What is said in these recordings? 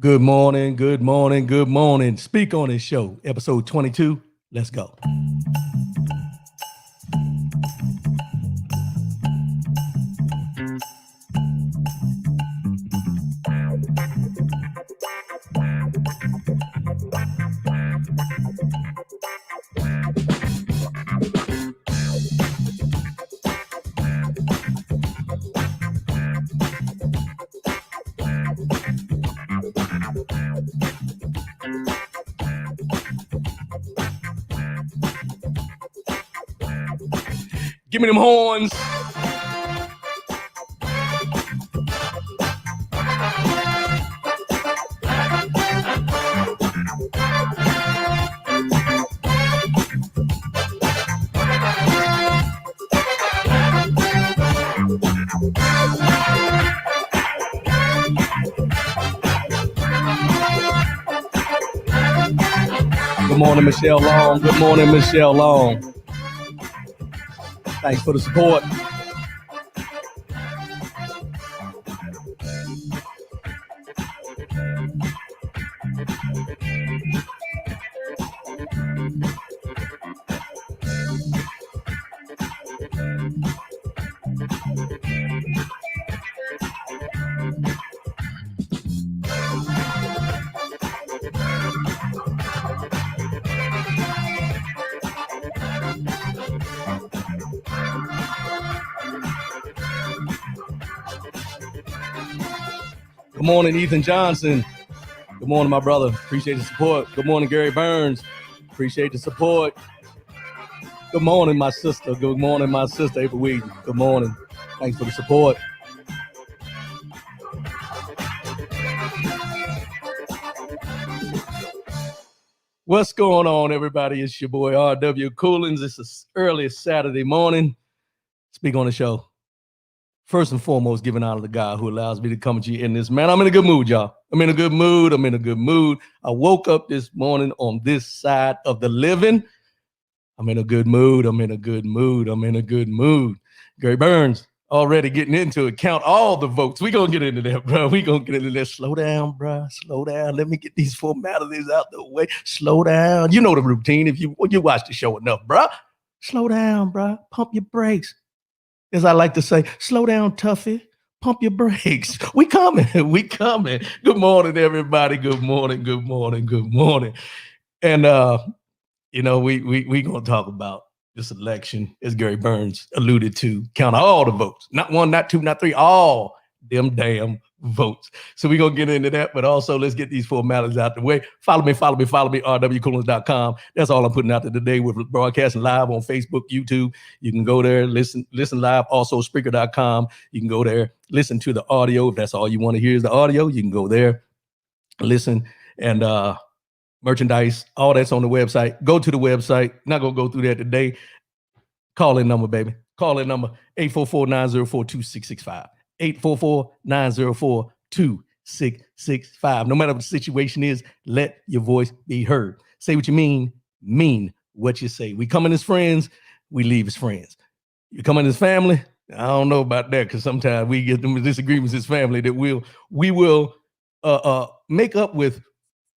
Good morning, good morning, good morning. Speak on this show, episode 22. Let's go. Give me them horns. Good morning, Michelle Long. Good morning, Michelle Long. Thanks for the support. Good morning, Ethan Johnson. Good morning, my brother. Appreciate the support. Good morning, Gary Burns. Appreciate the support. Good morning, my sister. Good morning, my sister, April Wheaton. Good morning. Thanks for the support. What's going on, everybody? It's your boy, R.W. Coolins. It's an early Saturday morning. Speak on the show. First and foremost, giving honor to God who allows me to come to you in this, man. I'm in a good mood, y'all. I'm in a good mood. I woke up this morning on this side of the living. I'm in a good mood. Gary Burns already getting into it. Count all the votes. We're going to get into that, bro. Slow down, bro. Slow down. Let me get these formalities out the way. Slow down. You know the routine if you watch the show enough, bro. Slow down, bro. Pump your brakes. As I like to say, slow down, toughie. Pump your brakes. We coming. Good morning, everybody. Good morning. And we gonna talk about this election, as Gary Burns alluded to. Count all the votes. Not one, not two, not three, all them damn votes. So we're gonna get into that, but also let's get these formalities out the way. Follow me, rwcoolins.com. That's all I'm putting out there today. We're broadcasting live on Facebook, YouTube. You can go there, listen live. Also Spreaker.com. You can go there, listen to the audio. If that's all you want to hear is the audio, you can go there, listen, and merchandise, all that's on the website. Go to the website. Not gonna go through that today. Call in number, baby. Call in number 844-904-2665. 844-904-2665. No matter what the situation is, let your voice be heard. Say what you mean what you say. We come in as friends, we leave as friends. You come in as family, I don't know about that, because sometimes we get them disagreements as family that we will make up with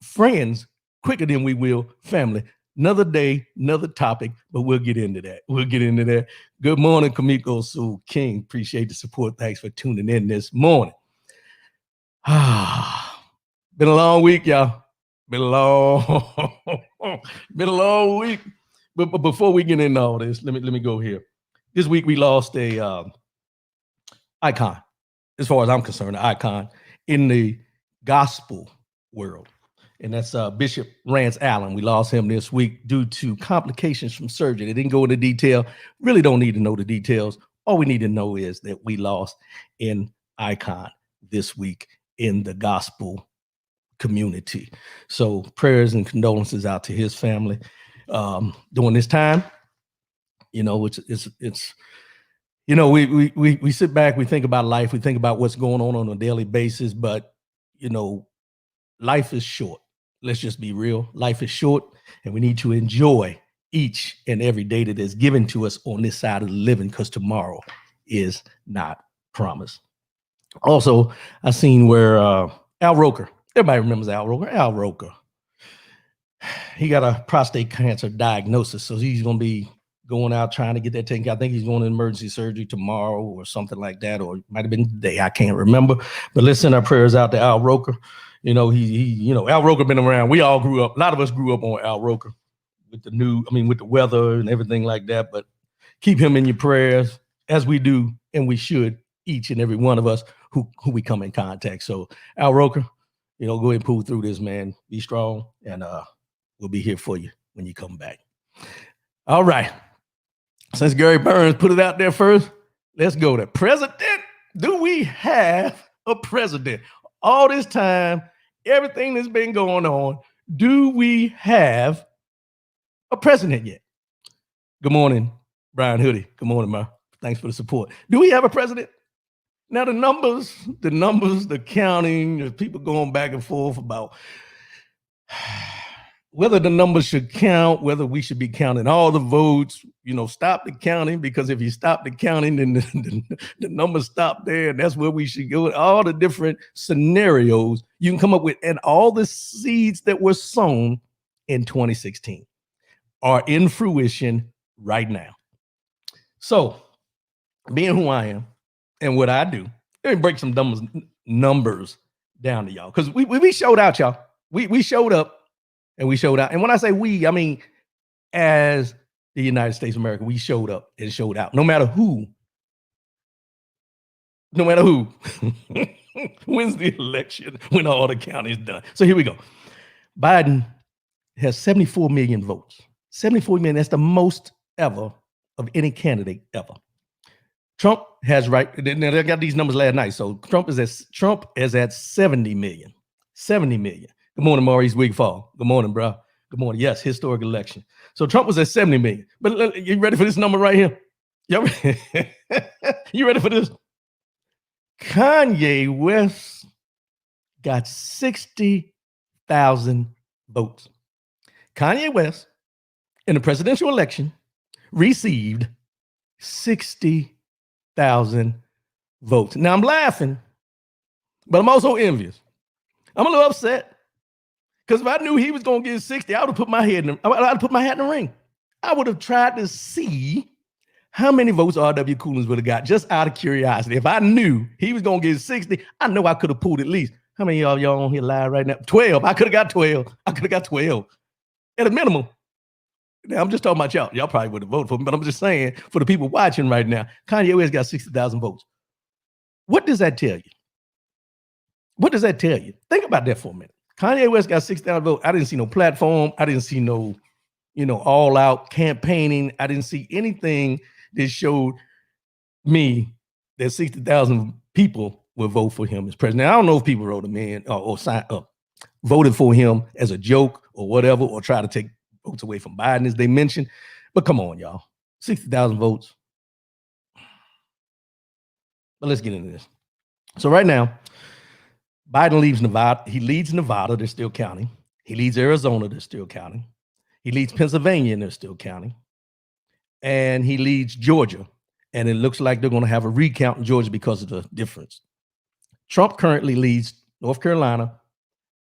friends quicker than we will family. Another day, another topic, but we'll get into that. Good morning, Kamiko Sue King. Appreciate the support. Thanks for tuning in this morning. Been a long week, y'all. Been a long week. But before we get into all this, let me go here. This week we lost a icon, as far as I'm concerned, an icon in the gospel world. And that's Bishop Rance Allen. We lost him this week due to complications from surgery. They didn't go into detail. Really don't need to know the details. All we need to know is that we lost an icon this week in the gospel community. So prayers and condolences out to his family during this time. You know, it's you know, we sit back, we think about life, we think about what's going on a daily basis, but you know, life is short. Let's just be real. Life is short, and we need to enjoy each and every day that is given to us on this side of the living, because tomorrow is not promised. Also, I seen where Al Roker Everybody remembers Al Roker. Al Roker. He got a prostate cancer diagnosis, so he's going to be going out trying to get that taken care of. I think he's going to emergency surgery tomorrow or something like that, or it might have been today. I can't remember. But let's send our prayers out to Al Roker. You know, Al Roker been around. We all grew up. A lot of us grew up on Al Roker with with the weather and everything like that. But keep him in your prayers, as we do, and we should, each and every one of us who we come in contact. So Al Roker, go ahead and pull through this, man. Be strong, and we'll be here for you when you come back. All right. Since Gary Burns put it out there first, let's go to president. Do we have a president? All this time, everything that's been going on, do we have a president yet? Good morning, Brian Hoodie. Good morning, man. Thanks for the support. Do we have a president? Now, the numbers, the counting, there's people going back and forth about whether the numbers should count, whether we should be counting all the votes, stop the counting, because if you stop the counting, then the numbers stop there, and that's where we should go. All the different scenarios you can come up with, and all the seeds that were sown in 2016 are in fruition right now. So, being who I am and what I do, let me break some numbers down to y'all, because we showed out, y'all. We showed up. And we showed out. And when I say we, I mean, as the United States of America, we showed up and showed out. No matter who wins the election, when all the counties done. So here we go. Biden has 74 million votes. 74 million, that's the most ever of any candidate ever. Trump has they got these numbers last night. So Trump is at 70 million. 70 million. Good morning, Maurice Wigfall. Good morning, bro. Good morning. Yes, historic election. So Trump was at 70 million. But you ready for this number right here? You ready for this? Kanye West got 60,000 votes. Kanye West, in the presidential election, received 60,000 votes. Now, I'm laughing, but I'm also envious. I'm a little upset. Because if I knew he was going to get 60, I would have put my hat in the ring. I would have tried to see how many votes R.W. Coolins would have got, just out of curiosity. If I knew he was going to get 60, I know I could have pulled at least. How many of y'all on here live right now? 12. I could have got 12. At a minimum. Now, I'm just talking about y'all. Y'all probably would have voted for me, but I'm just saying, for the people watching right now, Kanye West got 60,000 votes. What does that tell you? Think about that for a minute. Kanye West got 6,000 votes. I didn't see no platform. I didn't see no, all out campaigning. I didn't see anything that showed me that 60,000 people would vote for him as president. I don't know if people wrote him in or signed up, voted for him as a joke or whatever, or try to take votes away from Biden, as they mentioned. But come on, y'all, 60,000 votes. But let's get into this. So right now, Biden leads Nevada. He leads Nevada. They're still counting. He leads Arizona. They're still counting. He leads Pennsylvania, and they're still counting. And he leads Georgia. And it looks like they're going to have a recount in Georgia because of the difference. Trump currently leads North Carolina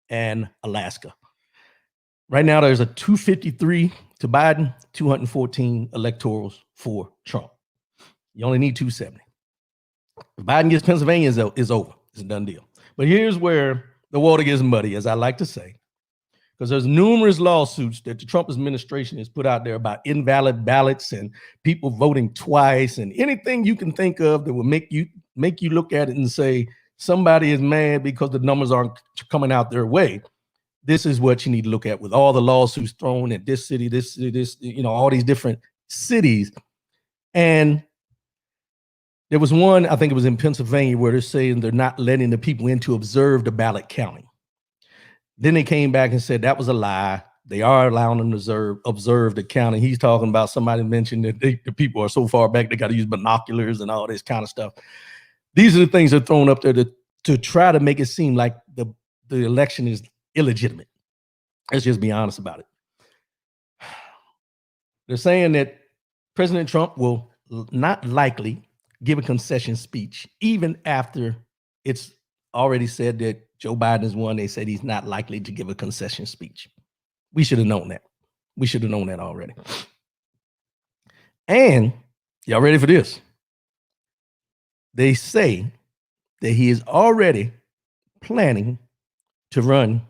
and Alaska. Right now, there's a 253 to Biden, 214 electorals for Trump. You only need 270. If Biden gets Pennsylvania, is over. It's a done deal. But here's where the water gets muddy, as I like to say, because there's numerous lawsuits that the Trump administration has put out there about invalid ballots and people voting twice, and anything you can think of that will make you look at it and say somebody is mad because the numbers aren't coming out their way. This is what you need to look at with all the lawsuits thrown at this city, all these different cities. And there was one, I think it was in Pennsylvania, where they're saying they're not letting the people in to observe the ballot counting. Then they came back and said that was a lie. They are allowing them to observe the counting. He's talking about, somebody mentioned that the people are so far back, they got to use binoculars and all this kind of stuff. These are the things that are thrown up there to try to make it seem like the election is illegitimate. Let's just be honest about it. They're saying that President Trump will not likely give a concession speech, even after it's already said that Joe Biden has won. They said he's not likely to give a concession speech. We should have known that. We should have known that already. And y'all ready for this? They say that he is already planning to run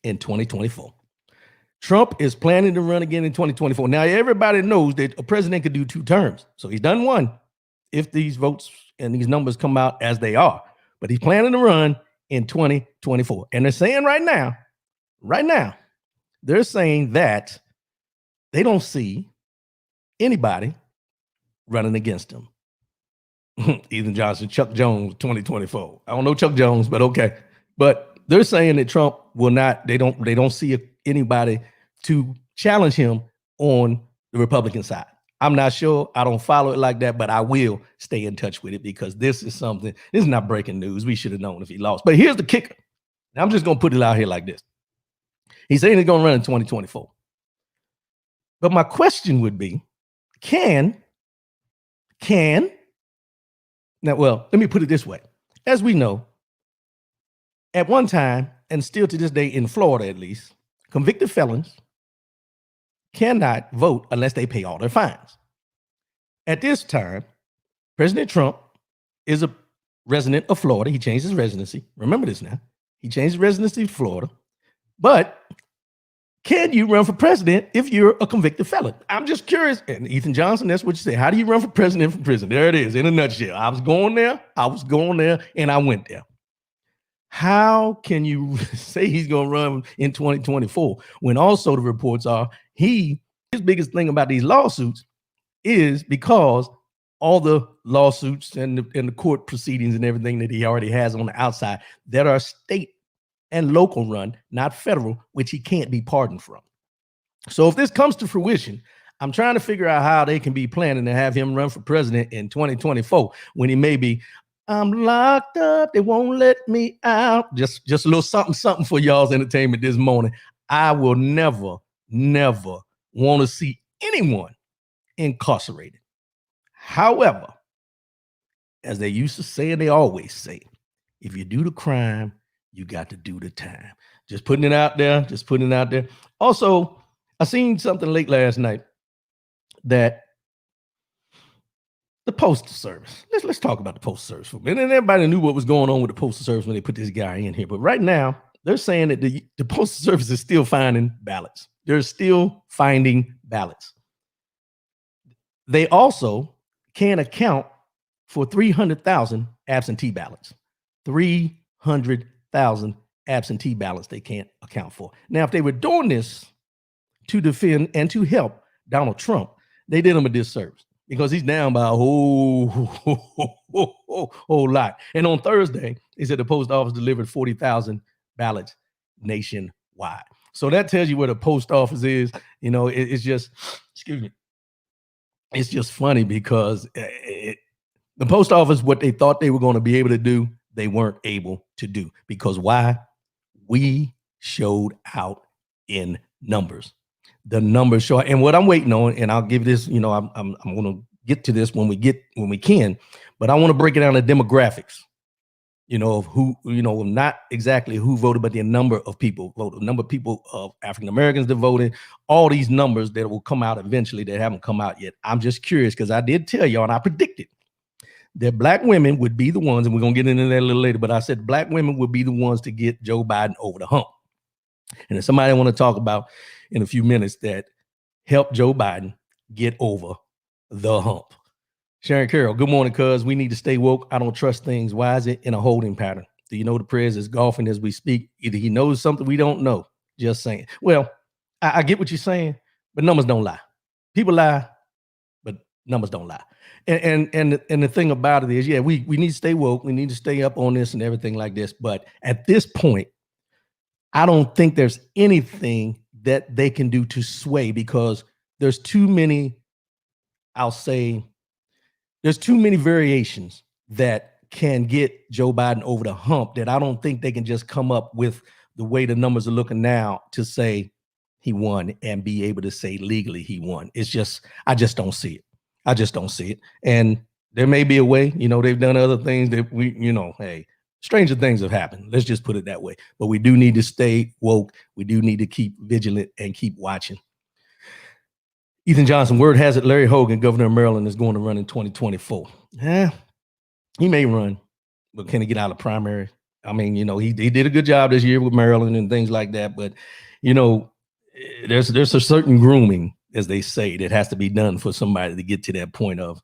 in 2024. Trump is planning to run again in 2024. Now, everybody knows that a president could do 2 terms. So he's done one if these votes and these numbers come out as they are. But he's planning to run in 2024. And they're saying right now, they're saying that they don't see anybody running against him. Ethan Johnson, Chuck Jones, 2024. I don't know Chuck Jones, but okay. But they're saying that Trump will not, they don't see anybody to challenge him on the Republican side. I'm not sure. I don't follow it like that, but I will stay in touch with it because this is not breaking news. We should have known if he lost. But here's the kicker. And I'm just going to put it out here like this. He's saying he's going to run in 2024. But my question would be, now, well, let me put it this way. As we know, at one time, and still to this day in Florida at least, convicted felons cannot vote unless they pay all their fines. At this time, President Trump is a resident of Florida. He changed his residency. Remember this now. He changed his residency to Florida. But can you run for president if you're a convicted felon? I'm just curious. And Ethan Johnson, that's what you say. How do you run for president from prison? There it is in a nutshell. I was going there, and I went there. How can you say he's going to run in 2024 when also the reports are his biggest thing about these lawsuits is because all the lawsuits and the court proceedings and everything that he already has on the outside that are state and local run, not federal, which he can't be pardoned from. So if this comes to fruition, I'm trying to figure out how they can be planning to have him run for president in 2024 when he may be, I'm locked up, they won't let me out. Just a little something for y'all's entertainment this morning. I will never want to see anyone incarcerated. However, as they used to say, and they always say, if you do the crime, you got to do the time. Just putting it out there. Also, I seen something late last night that the Postal Service. Let's talk about the Postal Service for a minute. And everybody knew what was going on with the Postal Service when they put this guy in here. But right now, they're saying that the Postal Service is still finding ballots. They're still finding ballots. They also can't account for 300,000 absentee ballots. 300,000 absentee ballots they can't account for. Now, if they were doing this to defend and to help Donald Trump, they did him a disservice because he's down by a whole lot. And on Thursday, they said the post office delivered 40,000 ballots nationwide. So that tells you where the post office is. You know, it's just, excuse me, it's just funny because the post office, what they thought they were going to be able to do, they weren't able to do. Because why? We showed out in numbers. The numbers show, and what I'm waiting on, and I'll give this, you know, I'm going to get to this when we can, but I want to break it down to demographics, you know, of who, you know, not exactly who voted, but the number of people voted, the number of people of African Americans that voted, all these numbers that will come out eventually that haven't come out yet. I'm just curious because I did tell y'all, and I predicted that black women would be the ones, and we're going to get into that a little later, but I said black women would be the ones to get Joe Biden over the hump. And if somebody I want to talk about in a few minutes that help Joe Biden get over the hump. Sharon Carroll, good morning, cuz. We need to stay woke. I don't trust things. Why is it in a holding pattern? Do you know the prez is golfing as we speak? Either he knows something we don't know. Just saying. Well, I get what you're saying, but numbers don't lie. People lie, but numbers don't lie. And the thing about it is, yeah, we need to stay woke. We need to stay up on this and everything like this. But at this point, I don't think there's anything that they can do to sway because there's too many, I'll say, there's too many variations that can get Joe Biden over the hump that I don't think they can just come up with the way the numbers are looking now to say he won and be able to say legally he won. It's just, I just don't see it. And there may be a way, you know, they've done other things that we, you know, hey, stranger things have happened. Let's just put it that way. But we do need to stay woke. We do need to keep vigilant and keep watching. Ethan Johnson, word has it, Larry Hogan, governor of Maryland, is going to run in 2024. Yeah, he may run, but can he get out of primary? I mean, he did a good job this year with Maryland and things like that. But, there's a certain grooming, as they say, that has to be done for somebody to get to that point of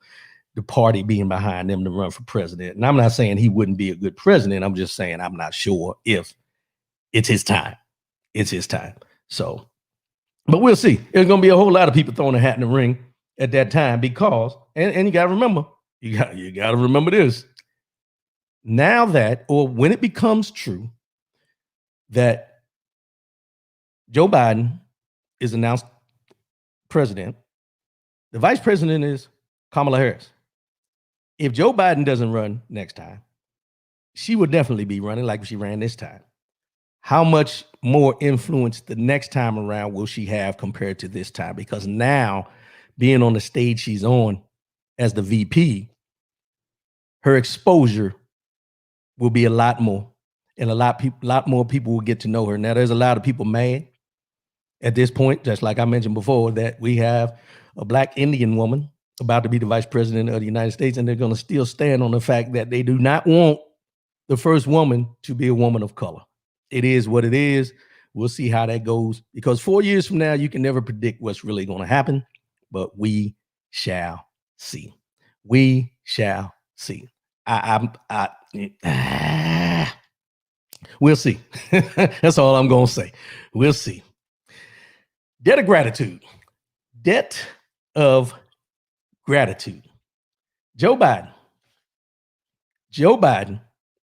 the party being behind them to run for president. And I'm not saying he wouldn't be a good president. I'm just saying I'm not sure if it's his time. It's his time. So, but we'll see. There's going to be a whole lot of people throwing a hat in the ring at that time because, and you got to remember, you got to remember this. Now that, or when it becomes true that Joe Biden is announced president, the vice president is Kamala Harris. If Joe Biden doesn't run next time, she will definitely be running like she ran this time. How much more influence the next time around will she have compared to this time? Because now, being on the stage she's on as the VP, her exposure will be a lot more, and a lot more people will get to know her. Now, there's a lot of people mad at this point, just like I mentioned before, that we have a Black Indian woman about to be the vice president of the United States, and they're going to still stand on the fact that they do not want the first woman to be a woman of color. It is what it is. We'll see how that goes, because 4 years from now, you can never predict what's really going to happen, but we shall see. We shall see. We'll see. That's all I'm going to say. We'll see. Debt of gratitude. Debt of gratitude. Joe Biden,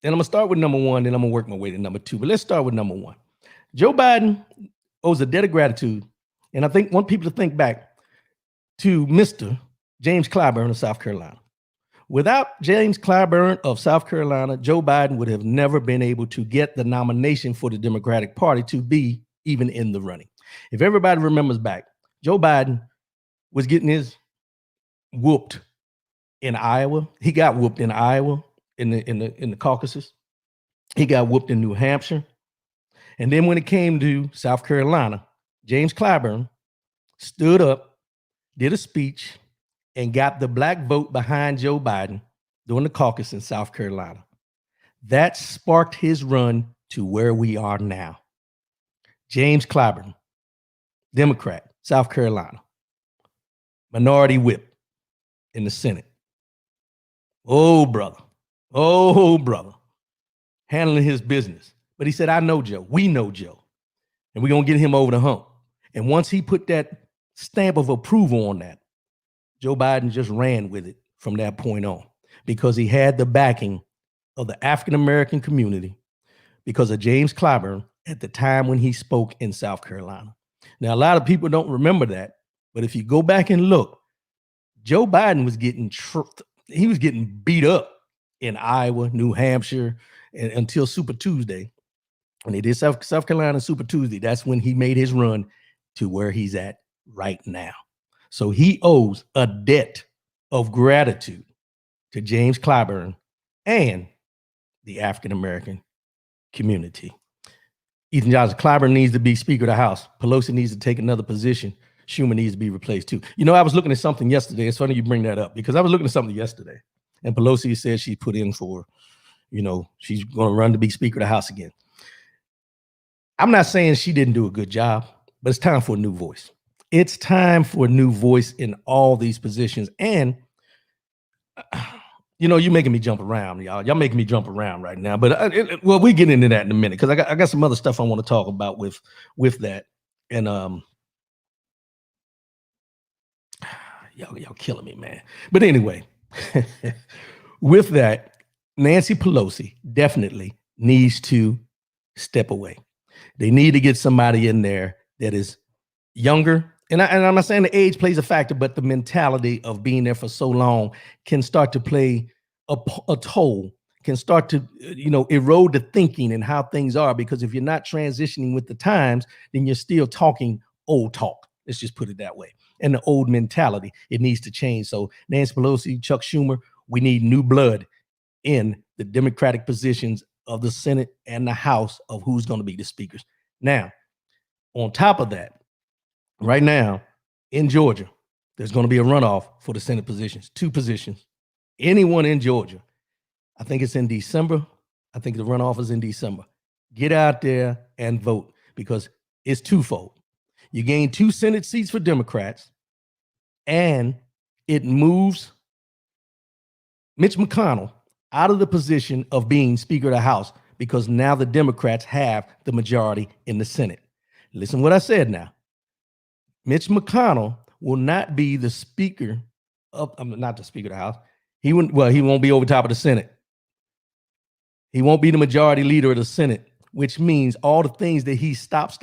and I'm going to start with number one, then I'm going to work my way to number two. But let's start with number one. Joe Biden owes a debt of gratitude. And I want people to think back to Mr. James Clyburn of South Carolina. Without James Clyburn of South Carolina, Joe Biden would have never been able to get the nomination for the Democratic Party to be even in the running. If everybody remembers back, Joe Biden was getting his whooped in Iowa. He got whooped in Iowa. In the caucuses. He got whooped in New Hampshire. And then when it came to South Carolina, James Clyburn stood up, did a speech, and got the Black vote behind Joe Biden during the caucus in South Carolina. That sparked his run to where we are now. James Clyburn, Democrat, South Carolina, minority whip in the Senate. Oh, brother, handling his business. But he said, I know Joe. We know Joe. And we're going to get him over the hump. And once he put that stamp of approval on that, Joe Biden just ran with it from that point on, because he had the backing of the African-American community because of James Clyburn at the time when he spoke in South Carolina. Now, a lot of people don't remember that, but if you go back and look, Joe Biden was getting beat up in Iowa, New Hampshire, and until Super Tuesday. When they did South Carolina Super Tuesday, that's when he made his run to where he's at right now. So he owes a debt of gratitude to James Clyburn and the African-American community. Ethan Johnson, Clyburn needs to be Speaker of the House. Pelosi needs to take another position. Schumer needs to be replaced too. I was looking at something yesterday. It's funny you bring that up, because I was looking at something yesterday, and Pelosi said she put in for, she's going to run to be Speaker of the House again. I'm not saying she didn't do a good job, but it's time for a new voice. It's time for a new voice in all these positions. And, you're making me jump around, y'all. Y'all making me jump around right now. But, we get into that in a minute, because I got some other stuff I want to talk about with that. And, y'all killing me, man. But anyway, with that, Nancy Pelosi definitely needs to step away. They need to get somebody in there that is younger. And I'm not saying the age plays a factor, but the mentality of being there for so long can start to play a toll, can start to, erode the thinking and how things are. Because if you're not transitioning with the times, then you're still talking old talk. Let's just put it that way. And the old mentality, it needs to change. So Nancy Pelosi, Chuck Schumer, we need new blood in the Democratic positions of the Senate and the House of who's going to be the speakers. Now, on top of that, right now in Georgia, there's going to be a runoff for the Senate positions, 2 positions. Anyone in Georgia, I think it's in December. I think the runoff is in December. Get out there and vote because it's twofold. You gain 2 Senate seats for Democrats, and it moves Mitch McConnell out of the position of being Speaker of the House because now the Democrats have the majority in the Senate. Listen to what I said now. Mitch McConnell will not be the Speaker of, not the Speaker of the House. He won't be over top of the Senate. He won't be the majority leader of the Senate, which means all the things that he stop,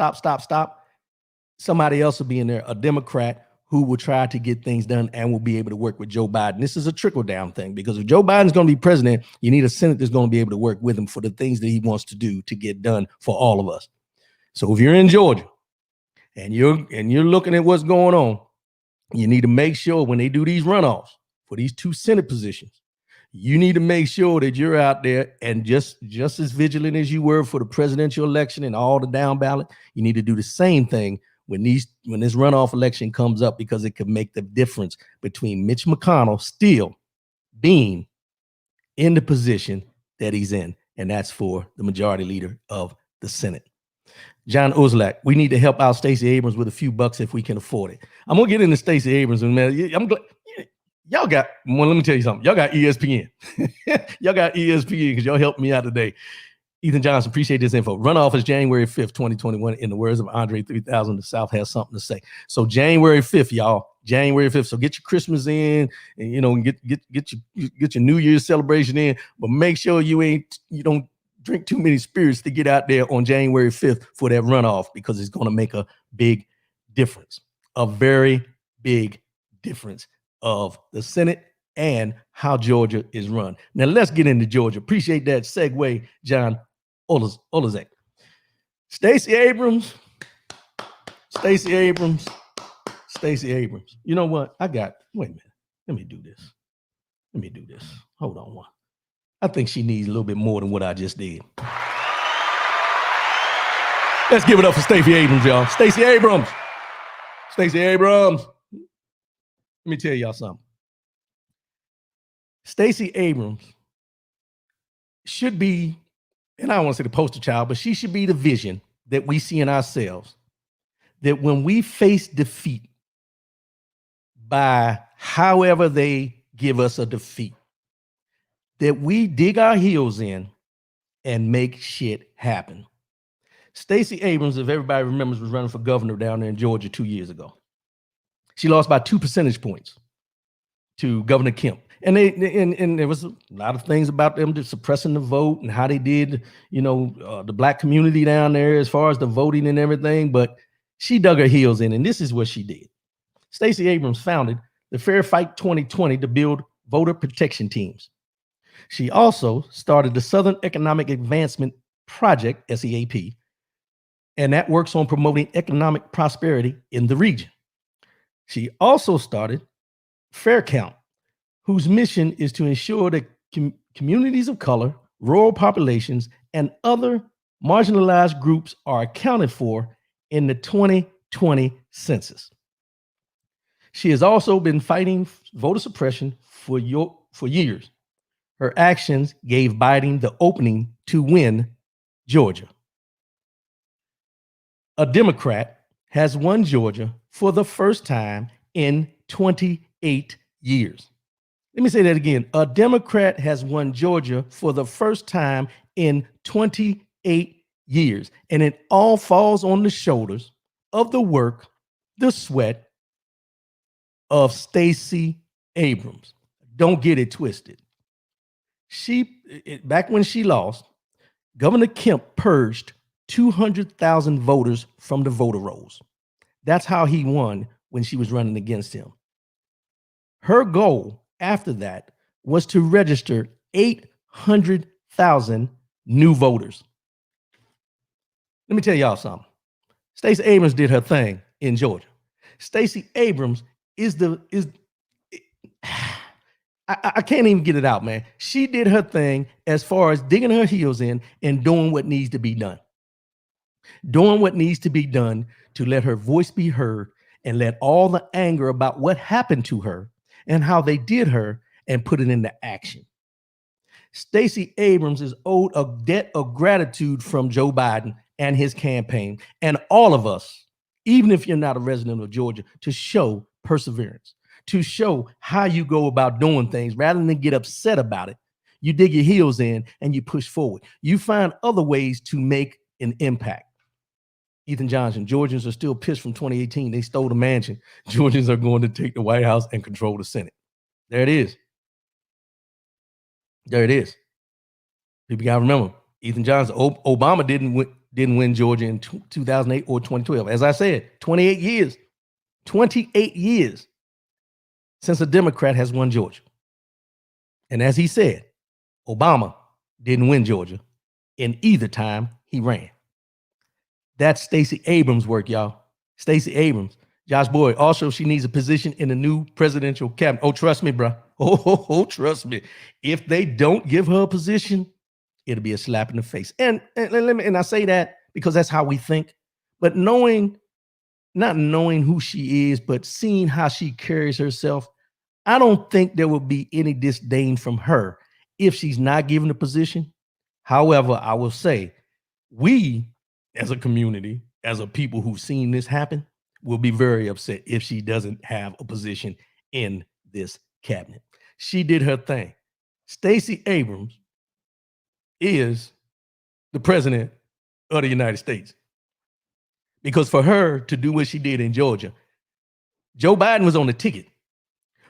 somebody else will be in there, a Democrat who will try to get things done and will be able to work with Joe Biden. This is a trickle-down thing because if Joe Biden's going to be president, you need a Senate that's going to be able to work with him for the things that he wants to do to get done for all of us. So if you're in Georgia and you're looking at what's going on, you need to make sure when they do these runoffs for these 2 Senate positions, you need to make sure that you're out there and just as vigilant as you were for the presidential election and all the down ballot. You need to do the same thing when this runoff election comes up because it could make the difference between Mitch McConnell still being in the position that he's in, and that's for the majority leader of the Senate. John Uzlak, we need to help out Stacey Abrams with a few bucks if we can afford it. I'm gonna get into Stacey Abrams, and man, I'm glad y'all got. Well, let me tell you something. Y'all got ESPN. Y'all got ESPN because y'all helped me out today. Ethan Johnson, appreciate this info. Runoff is January 5th, 2021. In the words of Andre 3000, the South has something to say. So January 5th, y'all. January 5th. So get your Christmas in, and get your New Year's celebration in. But make sure you don't drink too many spirits to get out there on January 5th for that runoff because it's going to make a big difference, a very big difference of the Senate and how Georgia is run. Now let's get into Georgia. Appreciate that segue, John Olazek. Stacey Abrams. You know what? Wait a minute. Let me do this. Hold on one. I think she needs a little bit more than what I just did. Let's give it up for Stacey Abrams, y'all. Stacey Abrams. Let me tell y'all something. Stacey Abrams should be, and I don't want to say the poster child, but she should be the vision that we see in ourselves. That when we face defeat by however they give us a defeat, that we dig our heels in and make shit happen. Stacey Abrams, if everybody remembers, was running for governor down there in Georgia 2 years ago. She lost by 2 percentage points to Governor Kemp. And there was a lot of things about them just suppressing the vote and how they did, the black community down there as far as the voting and everything. But she dug her heels in, and this is what she did. Stacey Abrams founded the Fair Fight 2020 to build voter protection teams. She also started the Southern Economic Advancement Project, SEAP, and that works on promoting economic prosperity in the region. She also started Fair Count, whose mission is to ensure that communities of color, rural populations, and other marginalized groups are accounted for in the 2020 census. She has also been fighting voter suppression for years. Her actions gave Biden the opening to win Georgia. A Democrat has won Georgia for the first time in 28 years. Let me say that again. A Democrat has won Georgia for the first time in 28 years. And it all falls on the shoulders of the work, the sweat of Stacey Abrams. Don't get it twisted. Back when she lost, Governor Kemp purged 200,000 voters from the voter rolls. That's how he won when she was running against him. Her goal after that was to register 800,000 new voters. Let me tell y'all something. Stacey Abrams did her thing in Georgia. Stacey Abrams is I can't even get it out, man. She did her thing as far as digging her heels in and doing what needs to be done. Doing what needs to be done to let her voice be heard and let all the anger about what happened to her and how they did her and put it into action. Stacey Abrams is owed a debt of gratitude from Joe Biden and his campaign, and all of us, even if you're not a resident of Georgia, to show perseverance, to show how you go about doing things rather than get upset about it. You dig your heels in and you push forward. You find other ways to make an impact. Ethan Johnson, Georgians are still pissed from 2018. They stole the mansion. Georgians are going to take the White House and control the Senate. There it is. There it is. People got to remember, Ethan Johnson, Obama didn't win Georgia in 2008 or 2012. As I said, 28 years. 28 years since a Democrat has won Georgia. And as he said, Obama didn't win Georgia in either time he ran. That's Stacey Abrams' work, y'all. Stacey Abrams. Josh Boyd. Also, she needs a position in the new presidential cabinet. Oh, trust me, bro. Trust me. If they don't give her a position, it'll be a slap in the face. And I say that because that's how we think. But not knowing who she is, but seeing how she carries herself, I don't think there will be any disdain from her if she's not given a position. However, I will say we as a community, as a people who've seen this happen, will be very upset if she doesn't have a position in this cabinet. She did her thing. Stacey Abrams is the president of the United States. Because for her to do what she did in Georgia, Joe Biden was on the ticket,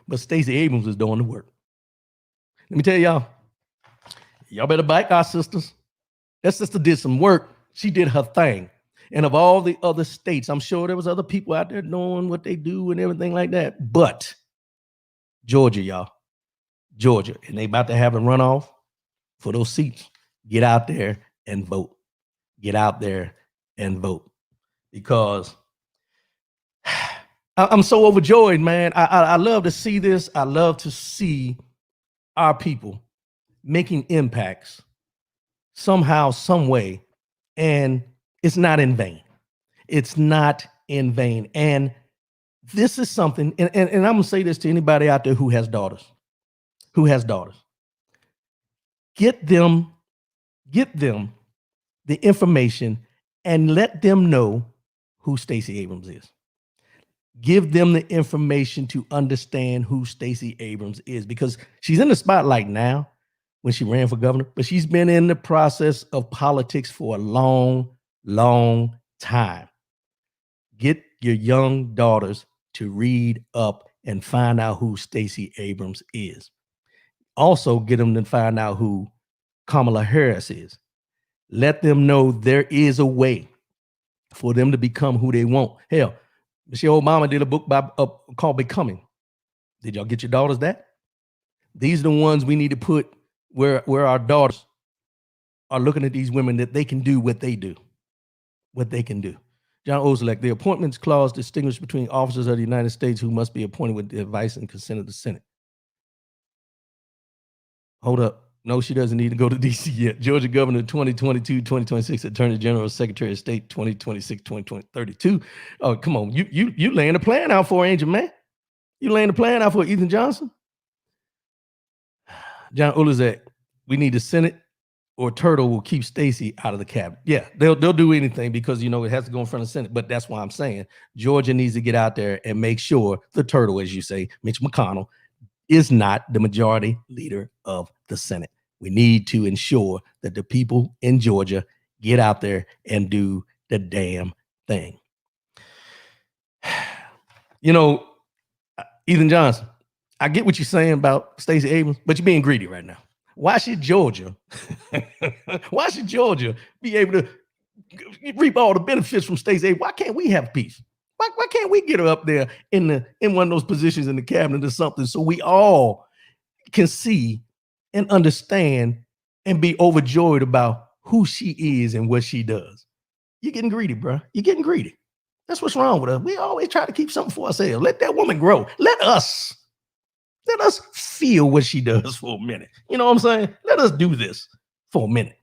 but Stacey Abrams was doing the work. Let me tell y'all better back our sisters. That sister did some work. She did her thing. And of all the other states, I'm sure there was other people out there doing what they do and everything like that. But Georgia, y'all, Georgia, and they about to have a runoff for those seats. Get out there and vote. Get out there and vote. Because I'm so overjoyed, man. I love to see this. I love to see our people making impacts somehow, some way. And it's not in vain. It's not in vain. And this is something, and I'm going to say this to anybody out there who has daughters. Get them the information and let them know who Stacey Abrams is. Give them the information to understand who Stacey Abrams is, because she's in the spotlight now when she ran for governor, but she's been in the process of politics for a long, long time. Get your young daughters to read up and find out who Stacey Abrams is. Also, get them to find out who Kamala Harris is. Let them know there is a way for them to become who they want. Hell, Michelle Obama did a book called Becoming. Did y'all get your daughters that? These are the ones we need to put where our daughters are looking at these women, that they can do what they do. What they can do. John Ozelek, the appointments clause distinguishes between officers of the United States who must be appointed with the advice and consent of the Senate. Hold up. No, she doesn't need to go to D.C. yet. Georgia Governor 2022, 2026, Attorney General, Secretary of State 2026, 2032. Oh, come on. You laying the plan out for Angel, man. You laying the plan out for Ethan Johnson? John Olazek, we need the Senate or Turtle will keep Stacey out of the cabinet. Yeah, they'll do anything because, it has to go in front of the Senate. But that's why I'm saying Georgia needs to get out there and make sure the Turtle, as you say, Mitch McConnell, is not the majority leader of the Senate. We need to ensure that the people in Georgia get out there and do the damn thing. Ethan Johnson, I get what you're saying about Stacey Abrams, but you're being greedy right now. Why should Georgia be able to reap all the benefits from Stacey Abrams? Why can't we have peace? Why can't we get her up there in one of those positions in the cabinet or something, so we all can see and understand and be overjoyed about who she is and what she does? You're getting greedy, bro. You're getting greedy. That's what's wrong with us. We always try to keep something for ourselves. Let that woman grow. Let us Let us feel what she does for a minute. You know what I'm saying? Let us do this for a minute.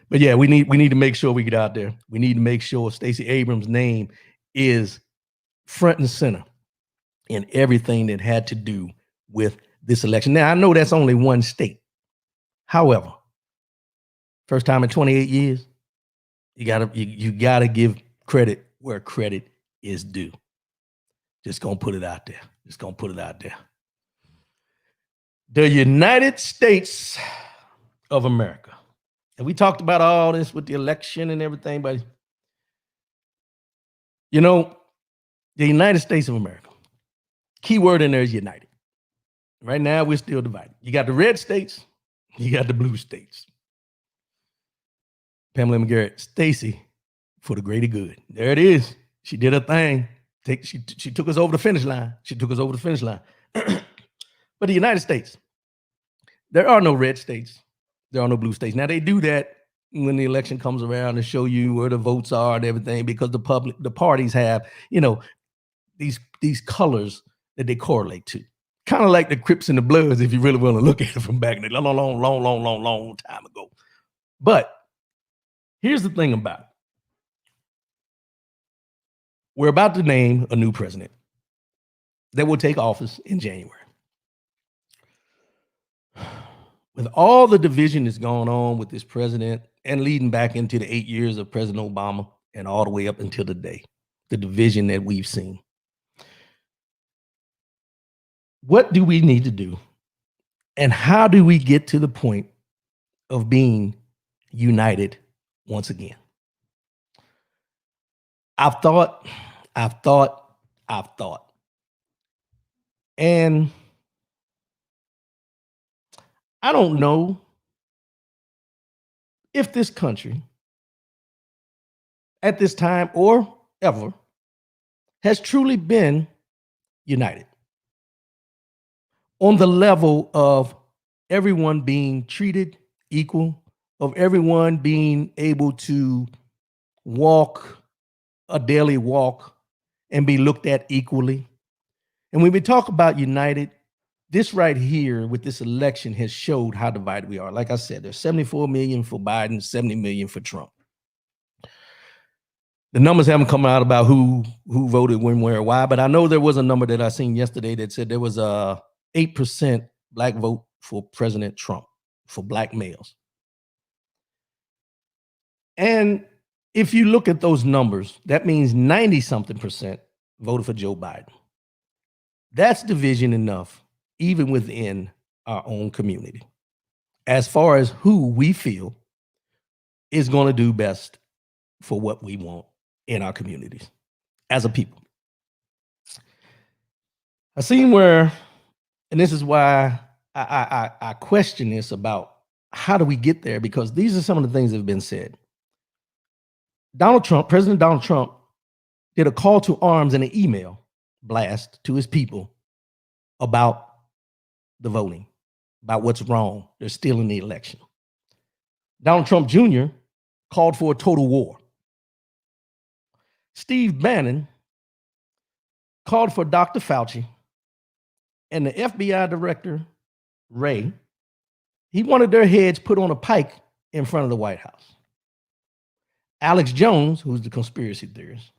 But yeah, we need to make sure we get out there. We need to make sure Stacey Abrams' name is front and center in everything that had to do with this election. Now, I know that's only one state. However, first time in 28 years, you gotta give credit where credit is due. Just gonna put it out there. Just gonna put it out there. The United States of America. And we talked about all this with the election and everything, but you know, the United States of America, key word in there is united. Right now, we're still divided. You got the red states, you got the blue states. Pamela McGarrett, Stacey, for the greater good. There it is. She did her thing. She took us over the finish line. She took us over the finish line. But the United States, there are no red states. There are no blue states. Now, they do that when the election comes around to show you where the votes are and everything, because the parties have, these colors that they correlate to. Kind of like the Crips and the Bloods, if you really want to look at it from back in the long time ago. But here's the thing about it. We're about to name a new president that will take office in January. With all the division that's going on with this president and leading back into the 8 years of President Obama and all the way up until today, the division that we've seen. What do we need to do? And how do we get to the point of being united once again? I've thought. And I don't know if this country at this time or ever has truly been united on the level of everyone being treated equal, of everyone being able to walk a daily walk and be looked at equally. And when we talk about united, this right here with this election has showed how divided we are. Like I said, there's 74 million for Biden, 70 million for Trump. The numbers haven't come out about who voted when, where, why, but I know there was a number that I seen yesterday that said there was a 8% black vote for President Trump, for black males. And if you look at those numbers, that means 90-something% voted for Joe Biden. That's division enough, even within our own community, as far as who we feel is going to do best for what we want in our communities as a people. I seen where, and this is why I question this about how do we get there, because these are some of the things that have been said. President Donald Trump did a call to arms in an email blast to his people about the voting, about what's wrong. They're stealing the election. Donald Trump Jr. called for a total war. Steve Bannon called for Dr. Fauci, and the FBI director, Wray, he wanted their heads put on a pike in front of the White House. Alex Jones, who's the conspiracy theorist,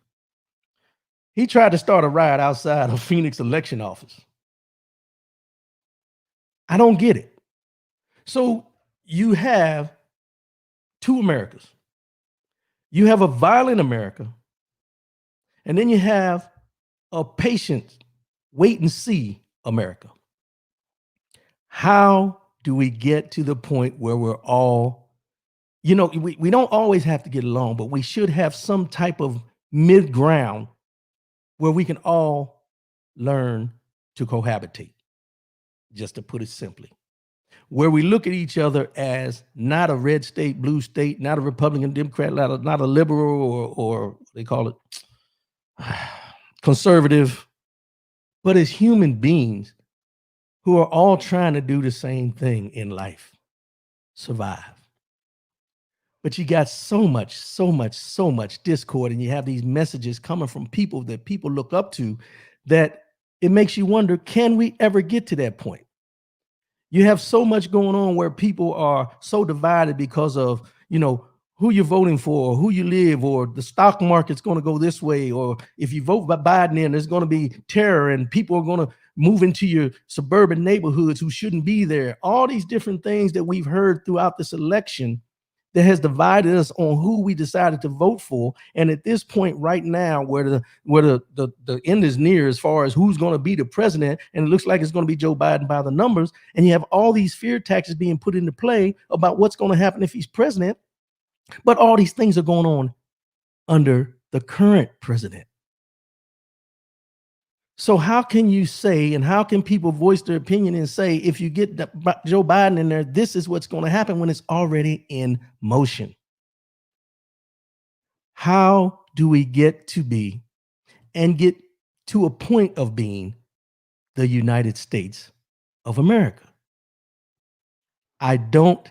he tried to start a riot outside of Phoenix election office. I don't get it. So you have two Americas. You have a violent America, and then you have a patient, wait and see America. How do we get to the point where we're all, we don't always have to get along, but we should have some type of mid ground where we can all learn to cohabitate, just to put it simply, where we look at each other as not a red state, blue state, not a Republican, Democrat, not a liberal or they call it conservative, but as human beings who are all trying to do the same thing in life, survive. But you got so much discord, and you have these messages coming from people that people look up to that it makes you wonder, can we ever get to that point? You have so much going on where people are so divided because of, who you're voting for, or who you live, or the stock market's going to go this way, or if you vote by Biden, then there's going to be terror and people are going to move into your suburban neighborhoods who shouldn't be there. All these different things that we've heard throughout this election that has divided us on who we decided to vote for. And at this point right now, where the end is near as far as who's going to be the president, and it looks like it's going to be Joe Biden by the numbers, and you have all these fear taxes being put into play about what's going to happen if he's president. But all these things are going on under the current president. So how can you say, and how can people voice their opinion and say, if you get Joe Biden in there, this is what's going to happen, when it's already in motion? How do we get to be and get to a point of being the United States of America? I don't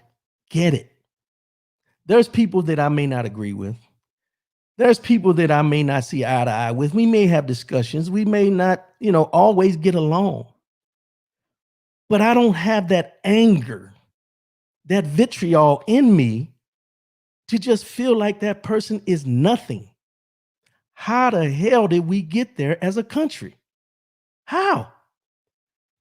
get it. There's people that I may not agree with. There's people that I may not see eye to eye with. We may have discussions. We may not, always get along. But I don't have that anger, that vitriol in me to just feel like that person is nothing. How the hell did we get there as a country? How?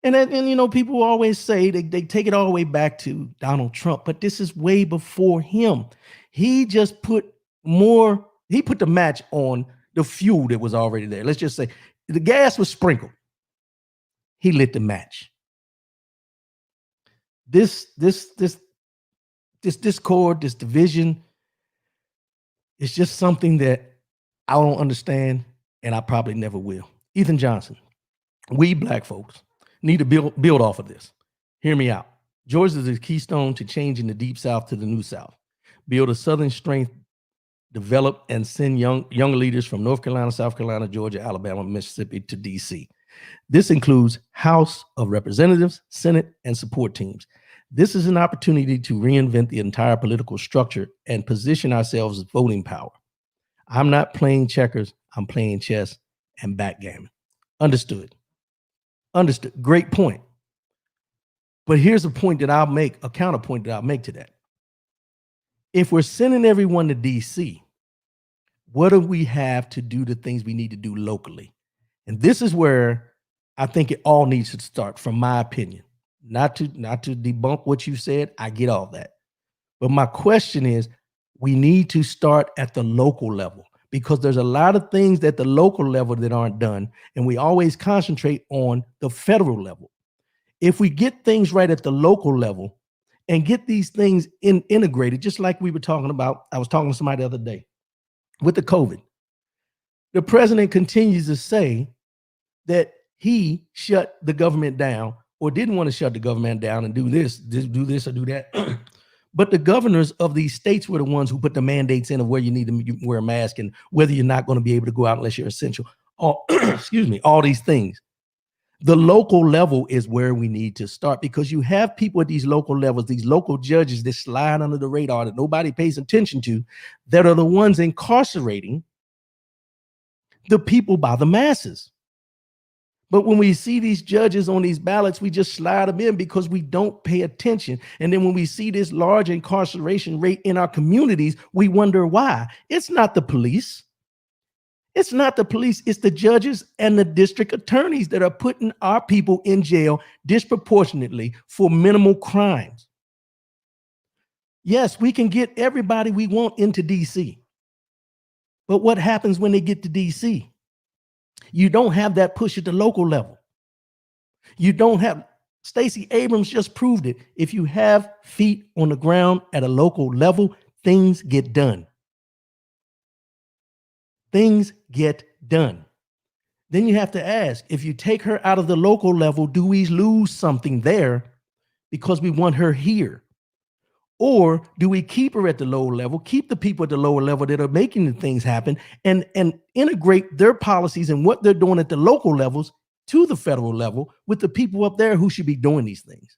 And people always say they take it all the way back to Donald Trump, but this is way before him. He just put the match on the fuel that was already there. Let's just say the gas was sprinkled. He lit the match. This discord, this division, is just something that I don't understand, and I probably never will. Ethan Johnson, we black folks need to build off of this. Hear me out. Georgia is the keystone to changing the Deep South to the New South. Build a Southern strength, develop and send young leaders from North Carolina, South Carolina, Georgia, Alabama, Mississippi to DC. This includes House of Representatives, Senate, and support teams. This is an opportunity to reinvent the entire political structure and position ourselves as voting power. I'm not playing checkers. I'm playing chess and backgammon. Understood. Understood. Great point. But here's a point that I'll make, a counterpoint that I'll make to that. If we're sending everyone to DC, what do we have to do the things we need to do locally? And this is where I think it all needs to start, from my opinion. Not to debunk what you said. I get all that. But my question is, we need to start at the local level, because there's a lot of things at the local level that aren't done, and we always concentrate on the federal level. If we get things right at the local level and get these things integrated, just like we were talking about, I was talking to somebody the other day with the COVID. The president continues to say that he shut the government down, or didn't want to shut the government down and do this or do that. But the governors of these states were the ones who put the mandates in of where you need to wear a mask and whether you're not going to be able to go out unless you're essential. All these things. The local level is where we need to start, because you have people at these local levels, these local judges that slide under the radar that nobody pays attention to, that are the ones incarcerating the people by the masses. But when we see these judges on these ballots, we just slide them in because we don't pay attention. And then when we see this large incarceration rate in our communities, we wonder why. It's not the police. It's not the police. It's the judges and the district attorneys that are putting our people in jail disproportionately for minimal crimes. Yes, we can get everybody we want into DC. But what happens when they get to DC? You don't have that push at the local level. You don't have, Stacey Abrams just proved it. If you have feet on the ground at a local level, things get done. Things get done. Then you have to ask, if you take her out of the local level, do we lose something there because we want her here? Or do we keep her at the lower level, keep the people at the lower level that are making the things happen, and integrate their policies and what they're doing at the local levels to the federal level with the people up there who should be doing these things?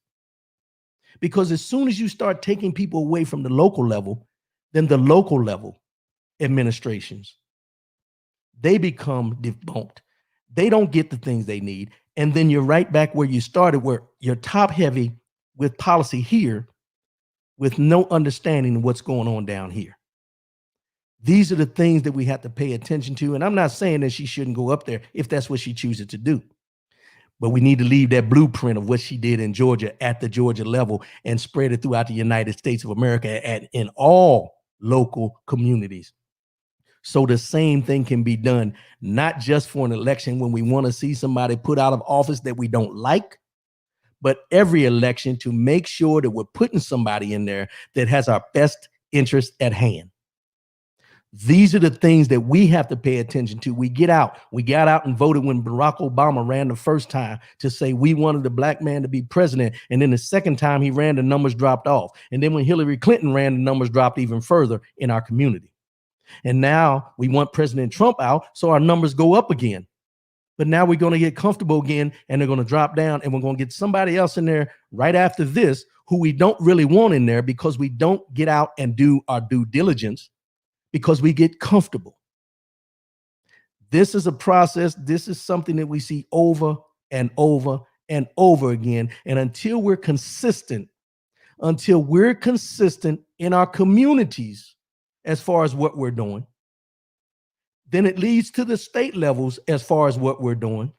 Because as soon as you start taking people away from the local level, then the local level administrations, they become debunked. They don't get the things they need. And then you're right back where you started, where you're top heavy with policy here with no understanding of what's going on down here. These are the things that we have to pay attention to. And I'm not saying that she shouldn't go up there if that's what she chooses to do. But we need to leave that blueprint of what she did in Georgia at the Georgia level and spread it throughout the United States of America and in all local communities. So the same thing can be done, not just for an election when we want to see somebody put out of office that we don't like, but every election to make sure that we're putting somebody in there that has our best interest at hand. These are the things that we have to pay attention to. We got out and voted when Barack Obama ran the first time to say we wanted a black man to be president. And then the second time he ran, the numbers dropped off. And then when Hillary Clinton ran, the numbers dropped even further in our community. And now we want President Trump out, so our numbers go up again. But now we're going to get comfortable again, and they're going to drop down, and we're going to get somebody else in there right after this who we don't really want in there because we don't get out and do our due diligence, because we get comfortable. This is a process. This is something that we see over and over and over again. And until we're consistent in our communities as far as what we're doing, then it leads to the state levels as far as what we're doing.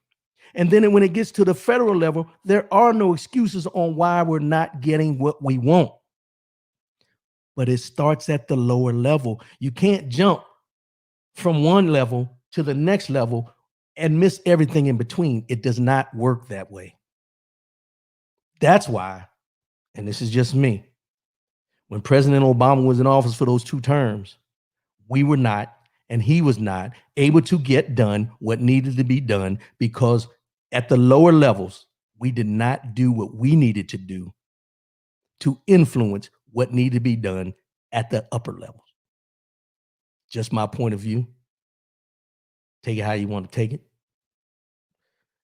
And then when it gets to the federal level, there are no excuses on why we're not getting what we want. But it starts at the lower level. You can't jump from one level to the next level and miss everything in between. It does not work that way. That's why, and this is just me, when President Obama was in office for those 2 terms, we were not, and he was not able to get done what needed to be done because at the lower levels, we did not do what we needed to do to influence what needed to be done at the upper levels. Just my point of view. Take it how you want to take it.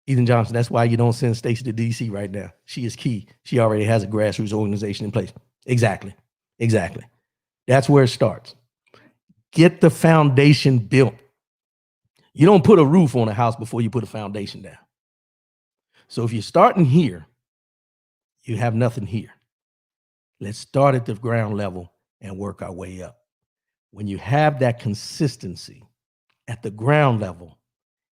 Ethan Johnson, that's why you don't send Stacey to DC right now. She is key. She already has a grassroots organization in place. Exactly. That's where it starts. Get the foundation built. You don't put a roof on a house before you put a foundation down. So if you're starting here, you have nothing here. Let's start at the ground level and work our way up. When you have that consistency at the ground level,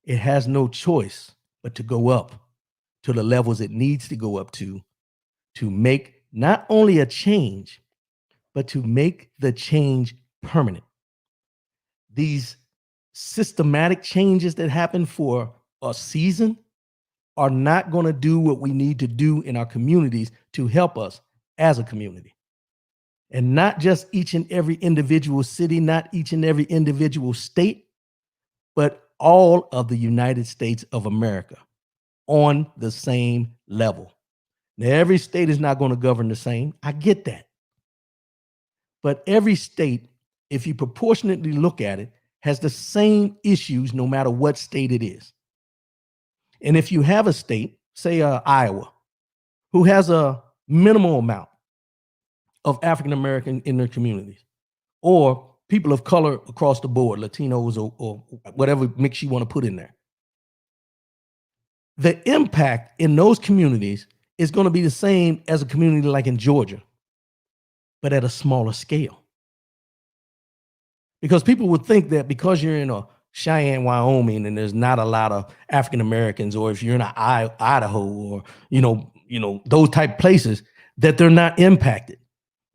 it has no choice but to go up to the levels it needs to go up to make not only a change, but to make the change permanent. These systematic changes that happen for a season are not going to do what we need to do in our communities to help us as a community. And not just each and every individual city, not each and every individual state, but all of the United States of America on the same level. Now, every state is not going to govern the same. I get that. But every state, if you proportionately look at it, has the same issues no matter what state it is. And if you have a state, say Iowa, who has a minimal amount of African American in their communities, or people of color across the board, Latinos or whatever mix you want to put in there, the impact in those communities is going to be the same as a community like in Georgia, but at a smaller scale. Because people would think that because you're in a Cheyenne, Wyoming, and there's not a lot of African Americans, or if you're in Idaho or, those type places, that they're not impacted,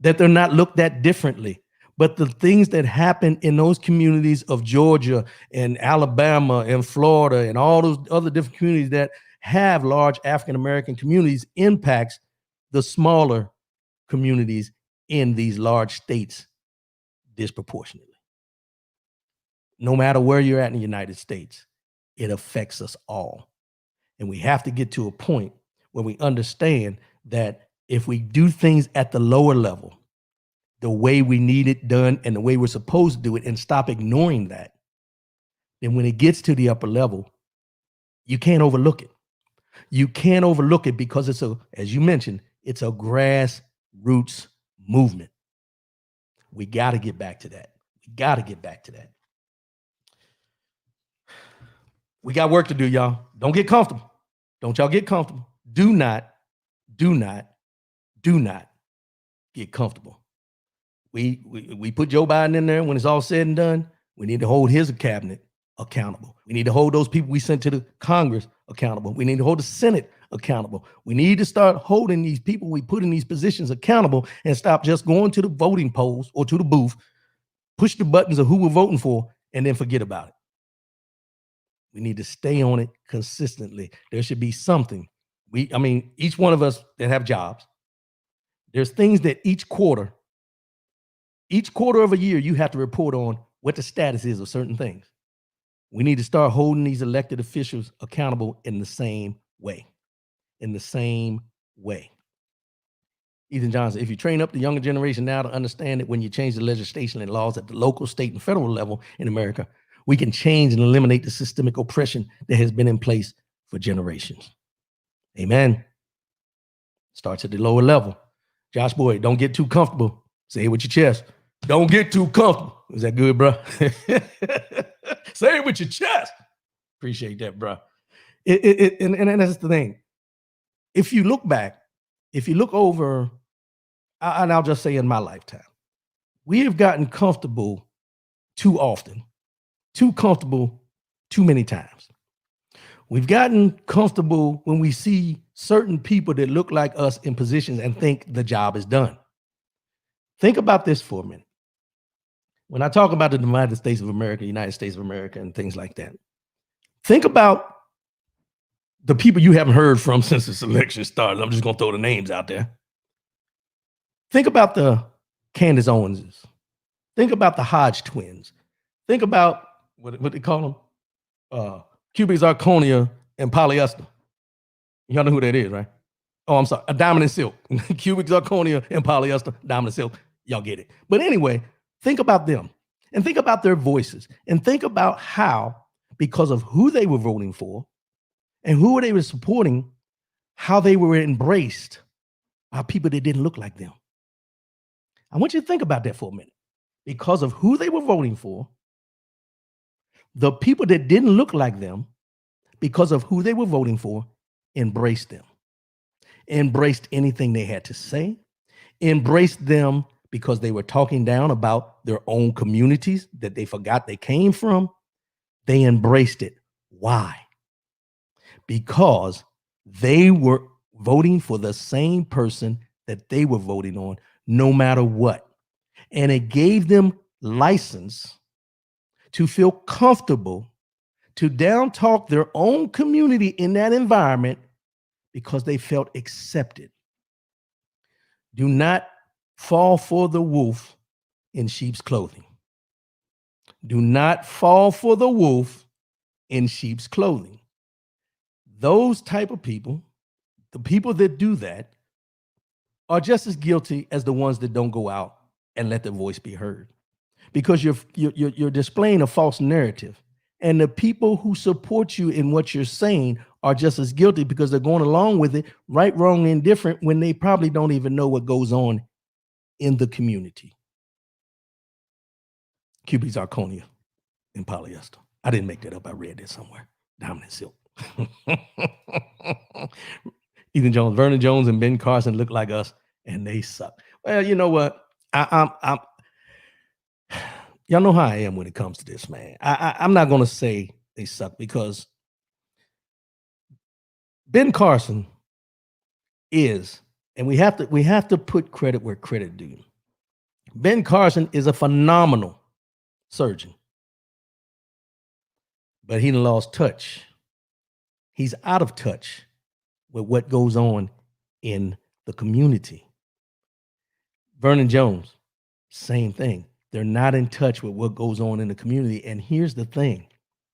that they're not looked at differently. But the things that happen in those communities of Georgia and Alabama and Florida and all those other different communities that have large African American communities impacts the smaller communities in these large states disproportionately. No matter where you're at in the United States, it affects us all. And we have to get to a point where we understand that if we do things at the lower level, the way we need it done and the way we're supposed to do it, and stop ignoring that, then when it gets to the upper level, you can't overlook it. You can't overlook it because it's as you mentioned, it's a grassroots movement. We got to get back to that. We got to get back to that. We got work to do, y'all. Don't get comfortable. Don't y'all get comfortable. Do not get comfortable. We put Joe Biden in there. When it's all said and done, we need to hold his cabinet accountable. We need to hold those people we sent to the Congress accountable. We need to hold the Senate accountable. We need to start holding these people we put in these positions accountable and stop just going to the voting polls or to the booth, push the buttons of who we're voting for, and then forget about it. We need to stay on it consistently. There should be something. Each one of us that have jobs, there's things that each quarter of a year, you have to report on what the status is of certain things. We need to start holding these elected officials accountable in the same way. Ethan Johnson, if you train up the younger generation now to understand that when you change the legislation and laws at the local, state, and federal level in America, we can change and eliminate the systemic oppression that has been in place for generations. Amen. Starts at the lower level. Josh Boyd, don't get too comfortable. Say it with your chest. Don't get too comfortable. Is that good, bro? Say it with your chest. Appreciate that, bro. And that's the thing. If you look back, if you look over, and I'll just say in my lifetime, we have gotten comfortable too often, too comfortable too many times. We've gotten comfortable when we see certain people that look like us in positions and think the job is done. Think about this for a minute. When I talk about the United States of America, and things like that, think about the people you haven't heard from since this election started. I'm just going to throw the names out there. Think about the Candace Owenses. Think about the Hodge twins. Think about what they call them? Cubic zirconia and polyester. Y'all know who that is, right? Oh, I'm sorry. A diamond and silk. Cubic zirconia and polyester, diamond and silk. Y'all get it. But anyway, think about them and think about their voices and think about how, because of who they were voting for and who they were supporting, how they were embraced by people that didn't look like them. I want you to think about that for a minute. Because of who they were voting for, the people that didn't look like them, because of who they were voting for, embraced them, embraced anything they had to say, embraced them because they were talking down about their own communities that they forgot they came from. They embraced it. Why? Because they were voting for the same person that they were voting on, no matter what. And it gave them license to feel comfortable to down talk their own community in that environment because they felt accepted. Do not fall for the wolf in sheep's clothing. Do not fall for the wolf in sheep's clothing. Those type of people, the people that do that, are just as guilty as the ones that don't go out and let their voice be heard. Because you're displaying a false narrative. And the people who support you in what you're saying are just as guilty because they're going along with it, right, wrong, indifferent, when they probably don't even know what goes on in the community. Cubic zirconia and polyester. I didn't make that up. I read that somewhere. Diamond and silk. Ethan Jones, Vernon Jones, and Ben Carson look like us, and they suck. Well, you know what? I'm y'all know how I am when it comes to this, man. I'm not going to say they suck because Ben Carson is, and we have to put credit where credit due. Ben Carson is a phenomenal surgeon, but he lost touch. He's out of touch with what goes on in the community. Vernon Jones, same thing. They're not in touch with what goes on in the community. And here's the thing.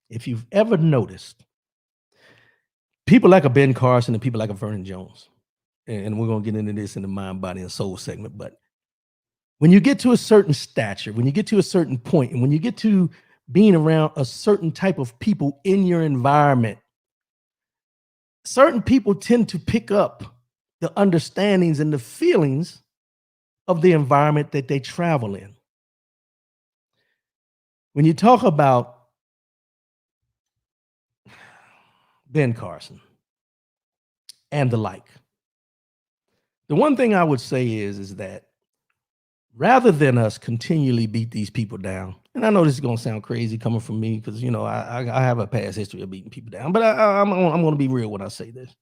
If you've ever noticed, people like a Ben Carson and people like a Vernon Jones, and we're going to get into this in the mind, body, and soul segment, but when you get to a certain stature, when you get to a certain point, and when you get to being around a certain type of people in your environment, certain people tend to pick up the understandings and the feelings of the environment that they travel in. When you talk about Ben Carson, and the like. The one thing I would say is that rather than us continually beat these people down, and I know this is going to sound crazy coming from me because I have a past history of beating people down, but I'm going to be real when I say this.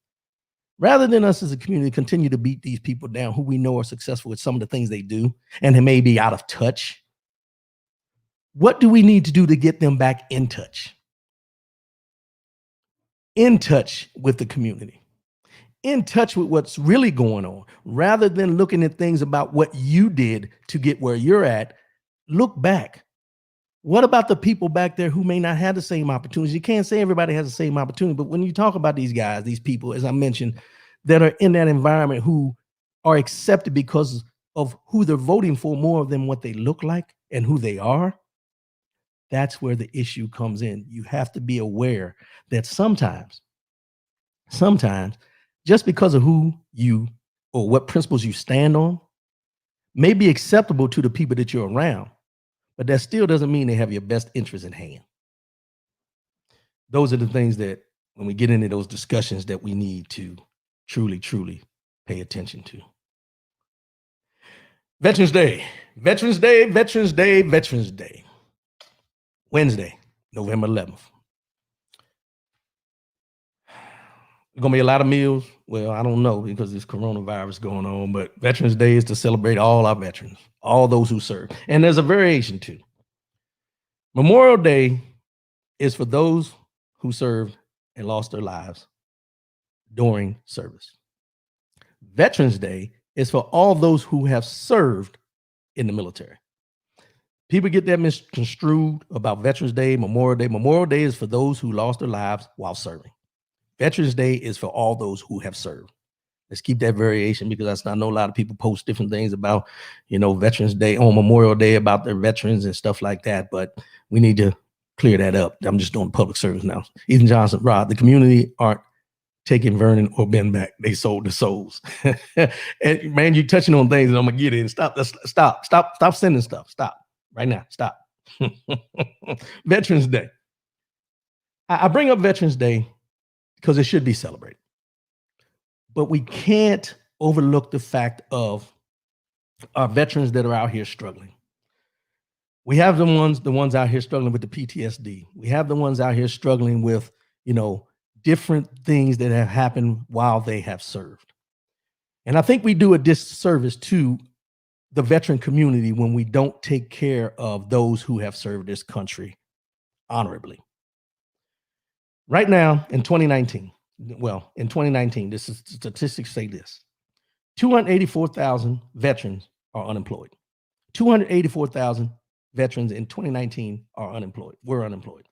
Rather than us as a community continue to beat these people down who we know are successful at some of the things they do and they may be out of touch, what do we need to do to get them back in touch? In touch with the community, in touch with what's really going on, rather than looking at things about what you did to get where you're at. Look back. What about the people back there who may not have the same opportunities? You can't say everybody has the same opportunity, but when you talk about these guys, these people, as I mentioned, that are in that environment who are accepted because of who they're voting for more than what they look like and who they are, that's where the issue comes in. You have to be aware that sometimes, just because of who you or what principles you stand on may be acceptable to the people that you're around, but that still doesn't mean they have your best interest in hand. Those are the things that when we get into those discussions that we need to truly, truly pay attention to. Veterans Day, Veterans Day, Veterans Day, Veterans Day. Wednesday, November 11th. Going to be a lot of meals. Well, I don't know because there's coronavirus going on, but Veterans Day is to celebrate all our veterans, all those who serve. And there's a variation too. Memorial Day is for those who served and lost their lives during service. Veterans Day is for all those who have served in the military. People get that misconstrued about Veterans Day, Memorial Day. Memorial Day is for those who lost their lives while serving. Veterans Day is for all those who have served. Let's keep that variation because I know a lot of people post different things about, Veterans Day on Memorial Day about their veterans and stuff like that. But we need to clear that up. I'm just doing public service now. Ethan Johnson, Rod, the community aren't taking Vernon or Ben back. They sold the souls. And man, you're touching on things that I'm gonna get in. Stop sending stuff. Stop right now. Stop. Veterans Day. I bring up Veterans Day because it should be celebrated. But we can't overlook the fact of our veterans that are out here struggling. We have the ones out here struggling with the PTSD. We have the ones out here struggling with, different things that have happened while they have served. And I think we do a disservice to the veteran community when we don't take care of those who have served this country honorably. Right now, in 2019, this is statistics say this: 284,000 veterans are unemployed. 284,000 veterans in 2019 are unemployed. Were unemployed.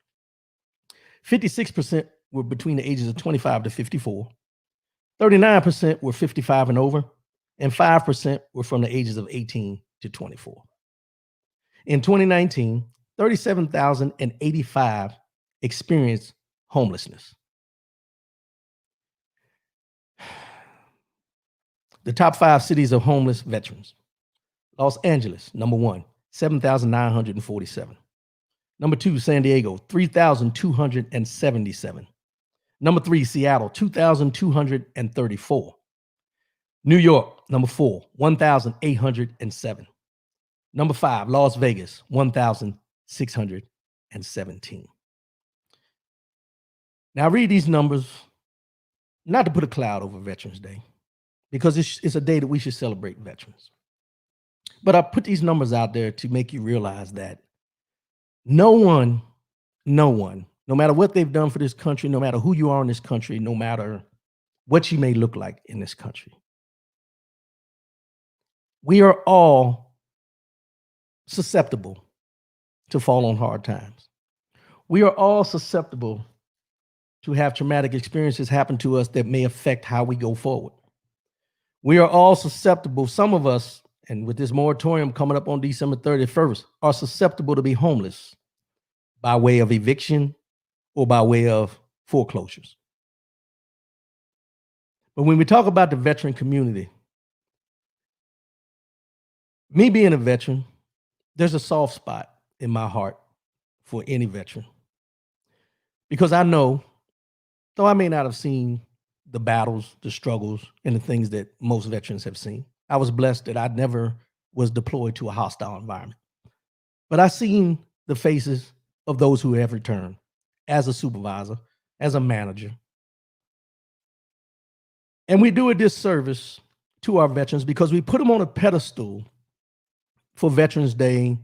56% were between the ages of 25 to 54. 39% were 55 and over, and 5% were from the ages of 18 to 24. In 2019, 37,085 experienced homelessness. The top 5 cities of homeless veterans. Los Angeles, number 1, 7,947. Number 2, San Diego, 3,277. Number 3, Seattle, 2,234. New York, number 4, 1,807. Number 5, Las Vegas, 1,617. Now, I read these numbers not to put a cloud over Veterans Day, because it's a day that we should celebrate veterans. But I put these numbers out there to make you realize that no one, no matter what they've done for this country, no matter who you are in this country, no matter what you may look like in this country, we are all susceptible to fall on hard times. We are all susceptible to have traumatic experiences happen to us that may affect how we go forward. We are all susceptible, some of us, and with this moratorium coming up on December 31st, are susceptible to be homeless by way of eviction or by way of foreclosures. But when we talk about the veteran community, me being a veteran, there's a soft spot in my heart for any veteran, because I know though I may not have seen the battles, the struggles, and the things that most veterans have seen. I was blessed that I never was deployed to a hostile environment. But I've seen the faces of those who have returned as a supervisor, as a manager. And we do a disservice to our veterans because we put them on a pedestal for Veterans Day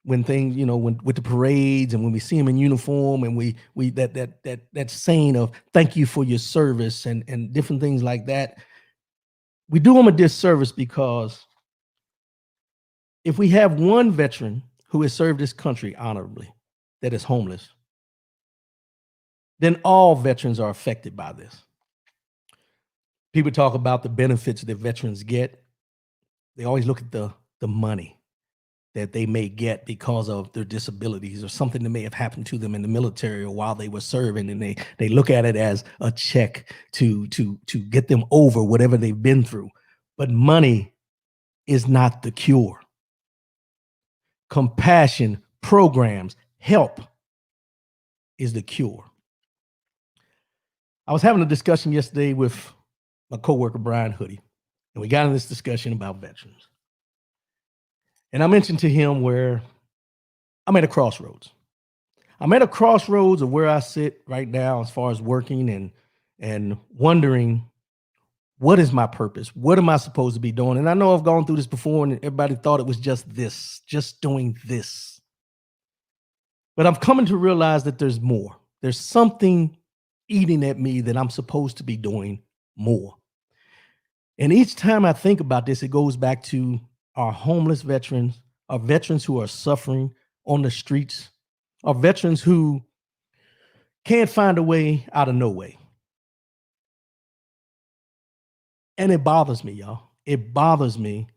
when things, when with the parades and when we see them in uniform and we that saying of thank you for your service and different things like that. We do them a disservice because if we have one veteran who has served this country honorably that is homeless, then all veterans are affected by this. People talk about the benefits that veterans get. They always look at the money that they may get because of their disabilities or something that may have happened to them in the military or while they were serving, and they look at it as a check to get them over whatever they've been through. But money is not the cure. Compassion, programs, help is the cure. I was having a discussion yesterday with my coworker, Brian Hoodie, and we got in this discussion about veterans. And I mentioned to him where I'm at a crossroads. I'm at a crossroads of where I sit right now as far as working and wondering, what is my purpose? What am I supposed to be doing? And I know I've gone through this before and everybody thought it was just this, just doing this. But I'm coming to realize that there's more. There's something eating at me that I'm supposed to be doing more. And each time I think about this, it goes back to our homeless veterans, our veterans who are suffering on the streets, our veterans who can't find a way out of no way. And it bothers me, y'all. It bothers me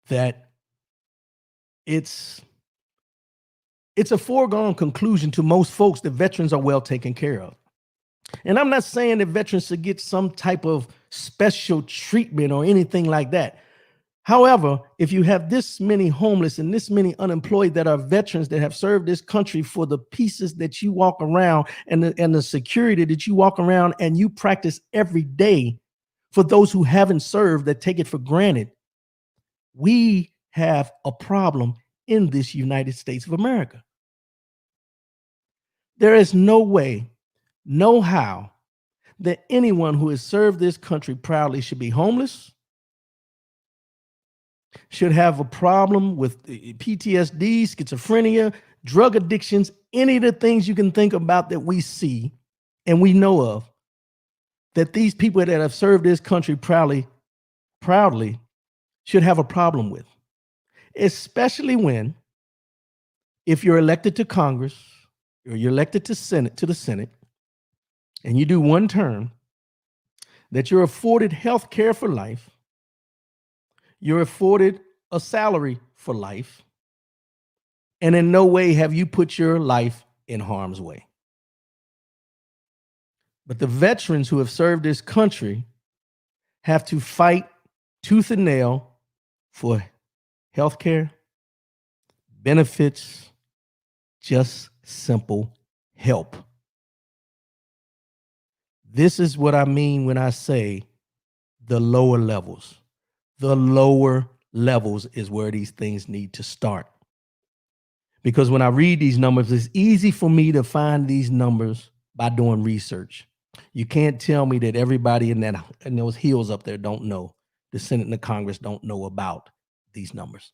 that it's a foregone conclusion to most folks that veterans are well taken care of. And I'm not saying that veterans should get some type of special treatment or anything like that. However, if you have this many homeless and this many unemployed that are veterans that have served this country, for the pieces that you walk around and the security that you walk around and you practice every day, for those who haven't served that take it for granted, we have a problem in this United States of America. There is no way, no how that anyone who has served this country proudly should be homeless, should have a problem with PTSD, schizophrenia, drug addictions, any of the things you can think about that we see and we know of, that these people that have served this country proudly should have a problem with. Especially when, if you're elected to Congress or you're elected to the Senate, and you do one term, that you're afforded health care for life, you're afforded a salary for life, and in no way have you put your life in harm's way. But the veterans who have served this country have to fight tooth and nail for health care, benefits, just simple help. This is what I mean when I say the lower levels. The lower levels is where these things need to start. Because when I read these numbers, it's easy for me to find these numbers by doing research. You can't tell me that everybody in those hills up there don't know. The Senate and the Congress don't know about these numbers.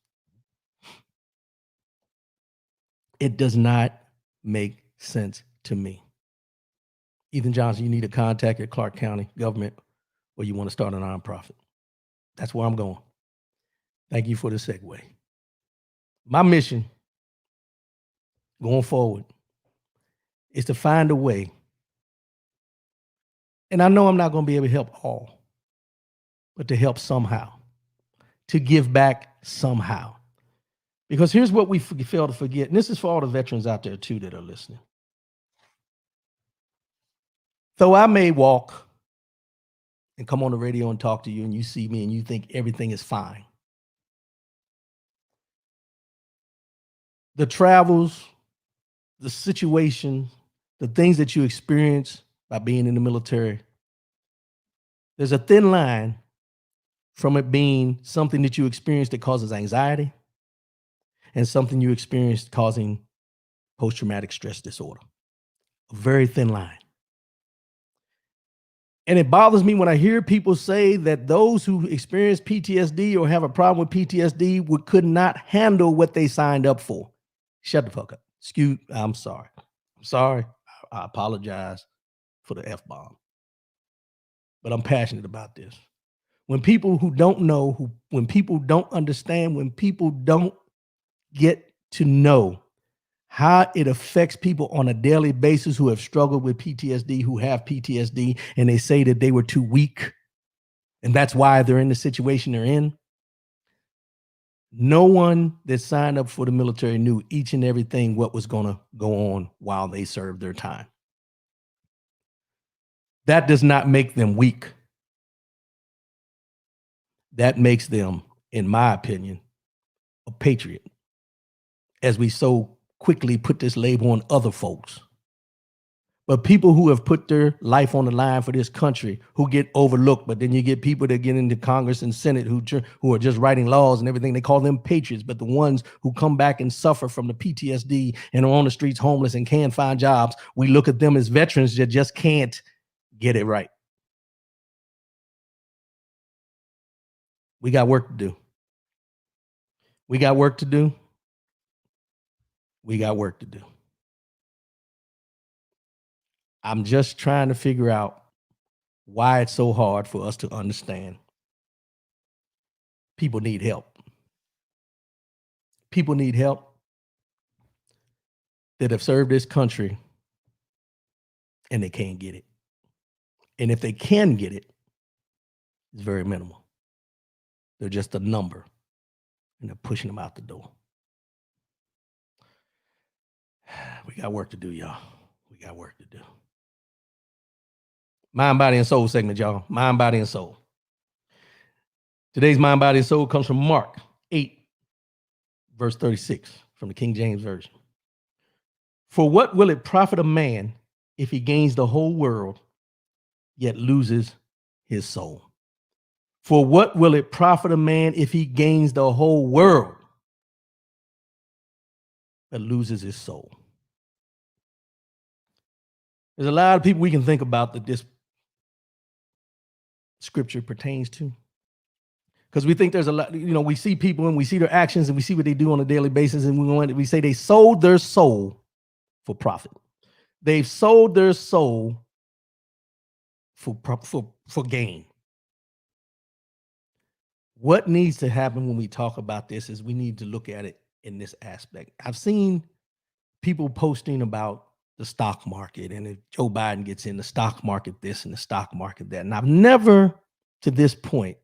It does not make sense to me. Ethan Johnson, you need to contact your Clark County government or you want to start a nonprofit. That's where I'm going. Thank you for the segue. My mission going forward is to find a way. And I know I'm not going to be able to help all, but to help somehow, to give back somehow. Because here's what we fail to forget, and this is for all the veterans out there too that are listening. Though I may walk and come on the radio and talk to you and you see me and you think everything is fine, the travels, the situations, the things that you experience by being in the military. There's a thin line from it being something that you experience that causes anxiety and something you experience causing post-traumatic stress disorder. A very thin line. And it bothers me when I hear people say that those who experience PTSD or have a problem with PTSD could not handle what they signed up for. Shut the fuck up. I'm sorry. I'm sorry. I apologize for the F-bomb. But I'm passionate about this. When people who don't know, when people don't understand, when people don't get to know how it affects people on a daily basis who have struggled with PTSD, who have PTSD, and they say that they were too weak, and that's why they're in the situation they're in. No one that signed up for the military knew each and everything what was going to go on while they served their time. That does not make them weak. That makes them, in my opinion, a patriot, as we so quickly put this label on other folks. But people who have put their life on the line for this country, who get overlooked, but then you get people that get into Congress and Senate who are just writing laws and everything, they call them patriots. But the ones who come back and suffer from the PTSD and are on the streets homeless and can't find jobs, we look at them as veterans that just can't get it right. We got work to do. We got work to do. We got work to do. I'm just trying to figure out why it's so hard for us to understand. People need help. People need help that have served this country and they can't get it. And if they can get it, it's very minimal. They're just a number and they're pushing them out the door. We got work to do, y'all. We got work to do. Mind, body, and soul segment, y'all. Mind, body, and soul. Today's mind, body, and soul comes from Mark 8, verse 36 from the King James Version. For what will it profit a man if he gains the whole world, yet loses his soul? For what will it profit a man if he gains the whole world, but loses his soul? There's a lot of people we can think about that this scripture pertains to, because we think there's a lot, we see people and we see their actions and we see what they do on a daily basis, and we say they sold their soul for profit. They've sold their soul for gain. What needs to happen when we talk about this is we need to look at it in this aspect. I've seen people posting about the stock market, and if Joe Biden gets in the stock market this and the stock market that, and I've never to this point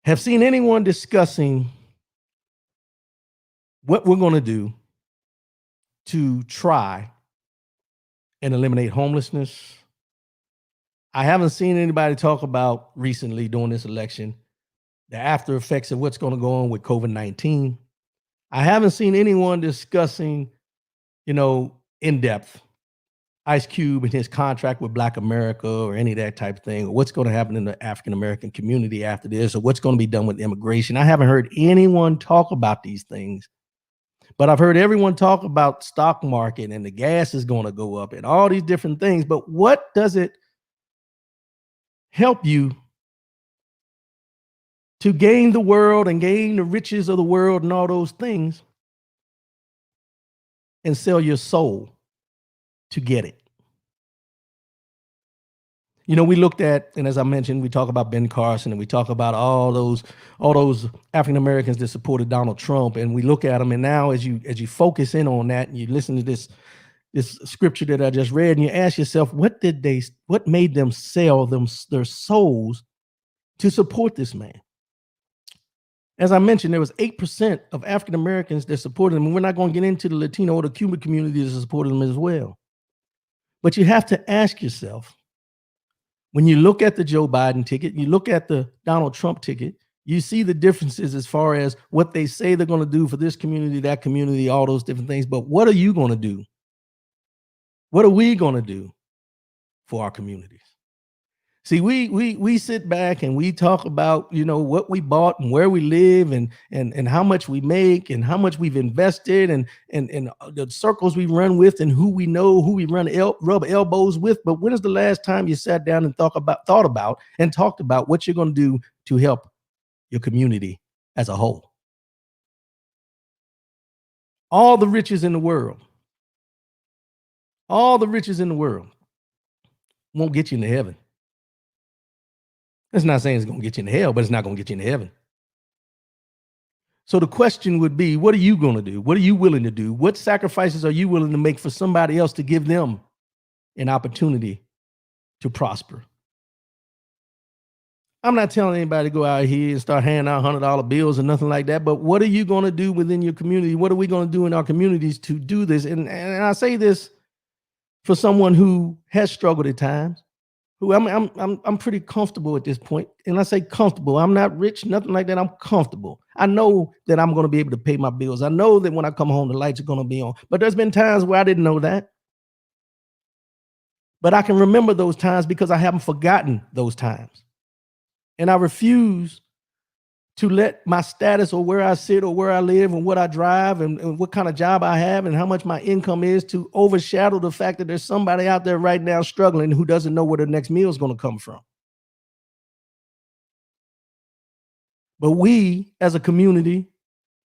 have seen anyone discussing what we're going to do to try and eliminate homelessness. I haven't seen anybody talk about recently during this election the after effects of what's going to go on with COVID-19. I haven't seen anyone discussing, in depth, Ice Cube and his contract with Black America or any of that type of thing, or what's going to happen in the African-American community after this, or what's going to be done with immigration. I haven't heard anyone talk about these things, but I've heard everyone talk about stock market and the gas is going to go up and all these different things. But what does it help you to gain the world and gain the riches of the world and all those things and sell your soul to get it? We looked at, and as I mentioned, we talk about Ben Carson and we talk about all those African Americans that supported Donald Trump, and we look at them, and now as you focus in on that and you listen to this scripture that I just read, and you ask yourself, what made them sell their souls to support this man? As I mentioned, there was 8% of African Americans that supported him, and we're not going to get into the Latino or the Cuban community that supported him as well. But you have to ask yourself, when you look at the Joe Biden ticket, you look at the Donald Trump ticket, you see the differences as far as what they say they're going to do for this community, that community, all those different things. But what are you going to do? What are we going to do for our communities. See, we sit back and we talk about, what we bought and where we live and how much we make and how much we've invested and the circles we run with and who we know, who we rub elbows with. But when is the last time you sat down and thought about and talked about what you're going to do to help your community as a whole? All the riches in the world, all the riches in the world won't get you into heaven. That's not saying it's going to get you into hell, but it's not going to get you into heaven. So the question would be, what are you going to do? What are you willing to do? What sacrifices are you willing to make for somebody else to give them an opportunity to prosper? I'm not telling anybody to go out here and start handing out $100 bills or nothing like that, but what are you going to do within your community? What are we going to do in our communities to do this? And I say this for someone who has struggled at times. Who I'm pretty comfortable at this point. And I say comfortable. I'm not rich, nothing like that. I'm comfortable. I know that I'm going to be able to pay my bills. I know that when I come home, the lights are going to be on. But there's been times where I didn't know that. But I can remember those times because I haven't forgotten those times. And I refuse to let my status or where I sit or where I live and what I drive and what kind of job I have and how much my income is to overshadow the fact that there's somebody out there right now struggling who doesn't know where the next meal is going to come from. But we, as a community,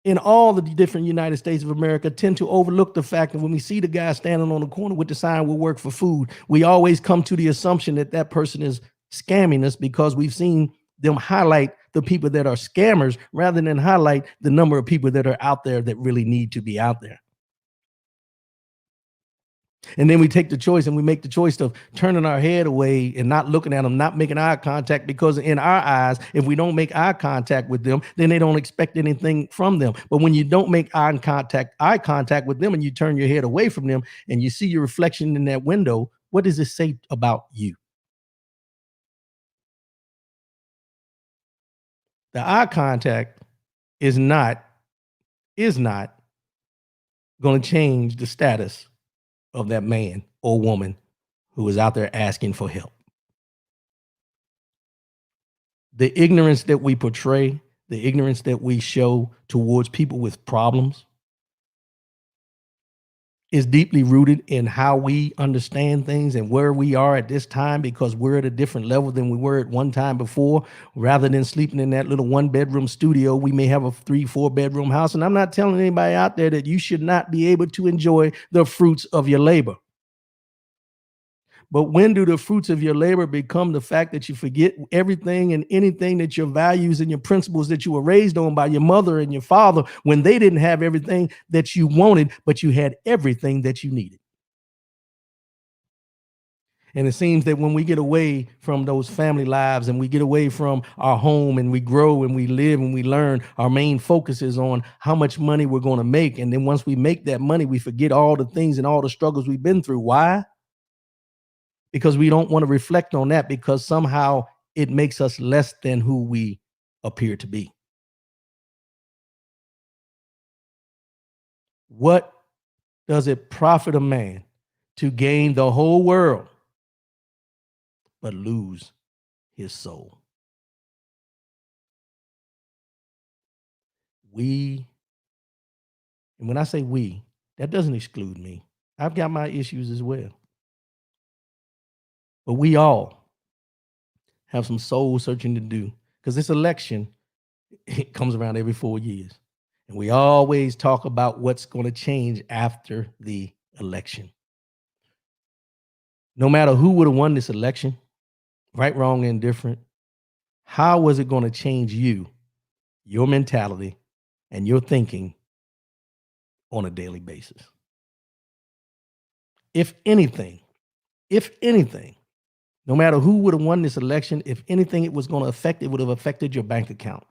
in all the different United States of America, tend to overlook the fact that when we see the guy standing on the corner with the sign, "We'll work for food," we always come to the assumption that that person is scamming us because we've seen them highlight the people that are scammers rather than highlight the number of people that are out there that really need to be out there. And then we take the choice and we make the choice of turning our head away and not looking at them, not making eye contact, because in our eyes, if we don't make eye contact with them, then they don't expect anything from them. But when you don't make eye contact with them and you turn your head away from them and you see your reflection in that window, what does it say about you? The eye contact is not going to change the status of that man or woman who is out there asking for help. The ignorance that we portray, the ignorance that we show towards people with problems is deeply rooted in how we understand things and where we are at this time, because we're at a different level than we were at one time before. Rather than sleeping in that little 1-bedroom studio, we may have a 3-4 bedroom house. And I'm not telling anybody out there that you should not be able to enjoy the fruits of your labor. But when do the fruits of your labor become the fact that you forget everything and anything that your values and your principles that you were raised on by your mother and your father, when they didn't have everything that you wanted, but you had everything that you needed? And it seems that when we get away from those family lives and we get away from our home and we grow and we live and we learn, our main focus is on how much money we're going to make. And then once we make that money, we forget all the things and all the struggles we've been through. Why? Because we don't want to reflect on that, because somehow it makes us less than who we appear to be. What does it profit a man to gain the whole world but lose his soul? We, and when I say we, that doesn't exclude me. I've got my issues as well. But we all have some soul searching to do, because this election, it comes around every 4 years. And we always talk about what's going to change after the election. No matter who would have won this election, right, wrong, indifferent, how was it going to change you, your mentality, and your thinking on a daily basis? If anything, no matter who would have won this election, if anything it was going to affect, it would have affected your bank account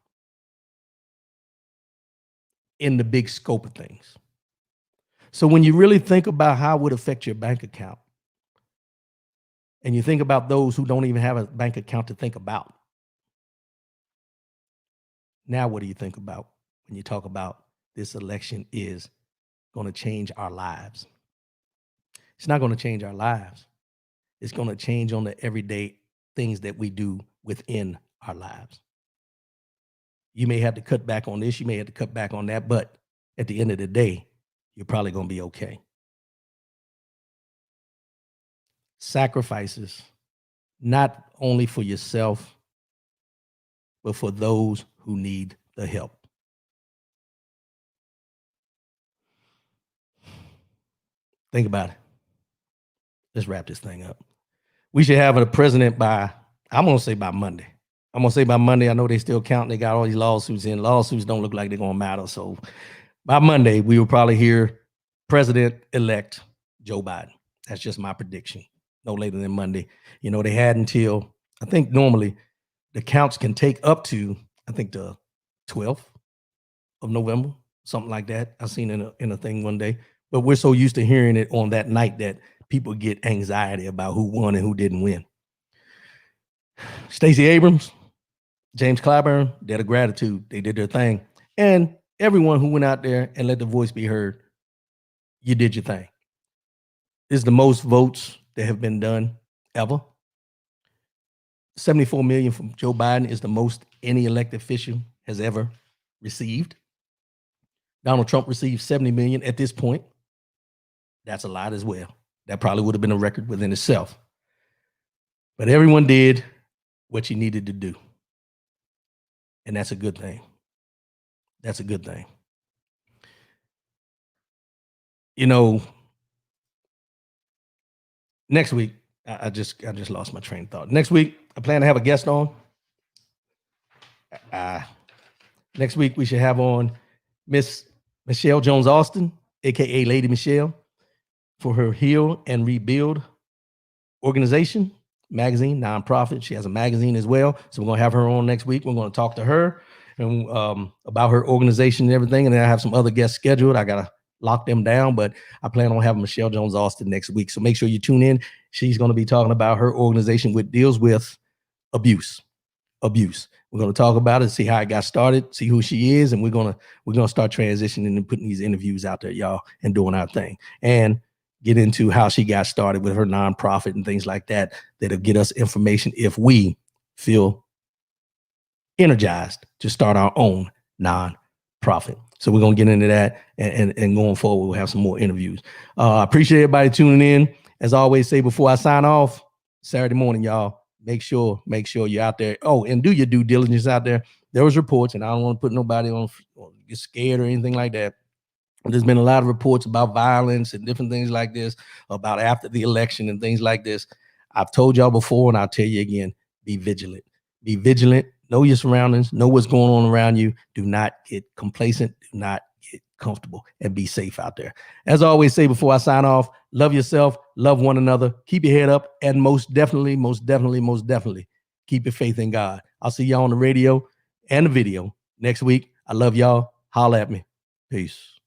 in the big scope of things. So when you really think about how it would affect your bank account, and you think about those who don't even have a bank account to think about, now what do you think about when you talk about this election is going to change our lives? It's not going to change our lives. It's going to change on the everyday things that we do within our lives. You may have to cut back on this, you may have to cut back on that, but at the end of the day, you're probably going to be okay. Sacrifices, not only for yourself, but for those who need the help. Think about it. Let's wrap this thing up. We should have a president by, I'm going to say by Monday. I'm going to say by Monday. I know they still counting. They got all these lawsuits in. Lawsuits don't look like they're going to matter. So by Monday, we will probably hear President-elect Joe Biden. That's just my prediction. No later than Monday. You know, they had until, I think normally the counts can take up to, I think the 12th of November, something like that. I seen in a thing one day, but we're so used to hearing it on that night that people get anxiety about who won and who didn't win. Stacey Abrams, James Clyburn, debt of gratitude. They did their thing. And everyone who went out there and let the voice be heard, you did your thing. This is the most votes that have been done ever. 74 million from Joe Biden is the most any elected official has ever received. Donald Trump received 70 million at this point. That's a lot as well. That probably would have been a record within itself. But everyone did what you needed to do. And that's a good thing. That's a good thing. You know, next week, I just lost my train of thought. Next week, I plan to have a guest on. Next week, we should have on Miss Michelle Jones Austin, aka Lady Michelle, for her Heal and Rebuild organization, magazine, nonprofit. She has a magazine as well. So we're going to have her on next week. We're going to talk to her and about her organization and everything. And then I have some other guests scheduled. I got to lock them down, but I plan on having Michelle Jones Austin next week. So make sure you tune in. She's going to be talking about her organization, which deals with abuse. We're going to talk about it, see how it got started, see who she is, and we're going to start transitioning and putting these interviews out there, y'all, and doing our thing. And get into how she got started with her nonprofit and things like that, that'll get us information if we feel energized to start our own nonprofit. So we're going to get into that, and going forward, we'll have some more interviews. I appreciate everybody tuning in. As I always say before I sign off, Saturday morning, y'all, make sure you're out there. Oh, and do your due diligence out there. There was reports, and I don't want to put nobody on get scared or anything like that. There's been a lot of reports about violence and different things like this, about after the election and things like this. I've told y'all before, and I'll tell you again, be vigilant. Be vigilant. Know your surroundings. Know what's going on around you. Do not get complacent. Do not get comfortable, and be safe out there. As I always say before I sign off, love yourself, love one another, keep your head up, and most definitely, keep your faith in God. I'll see y'all on the radio and the video next week. I love y'all. Holla at me. Peace.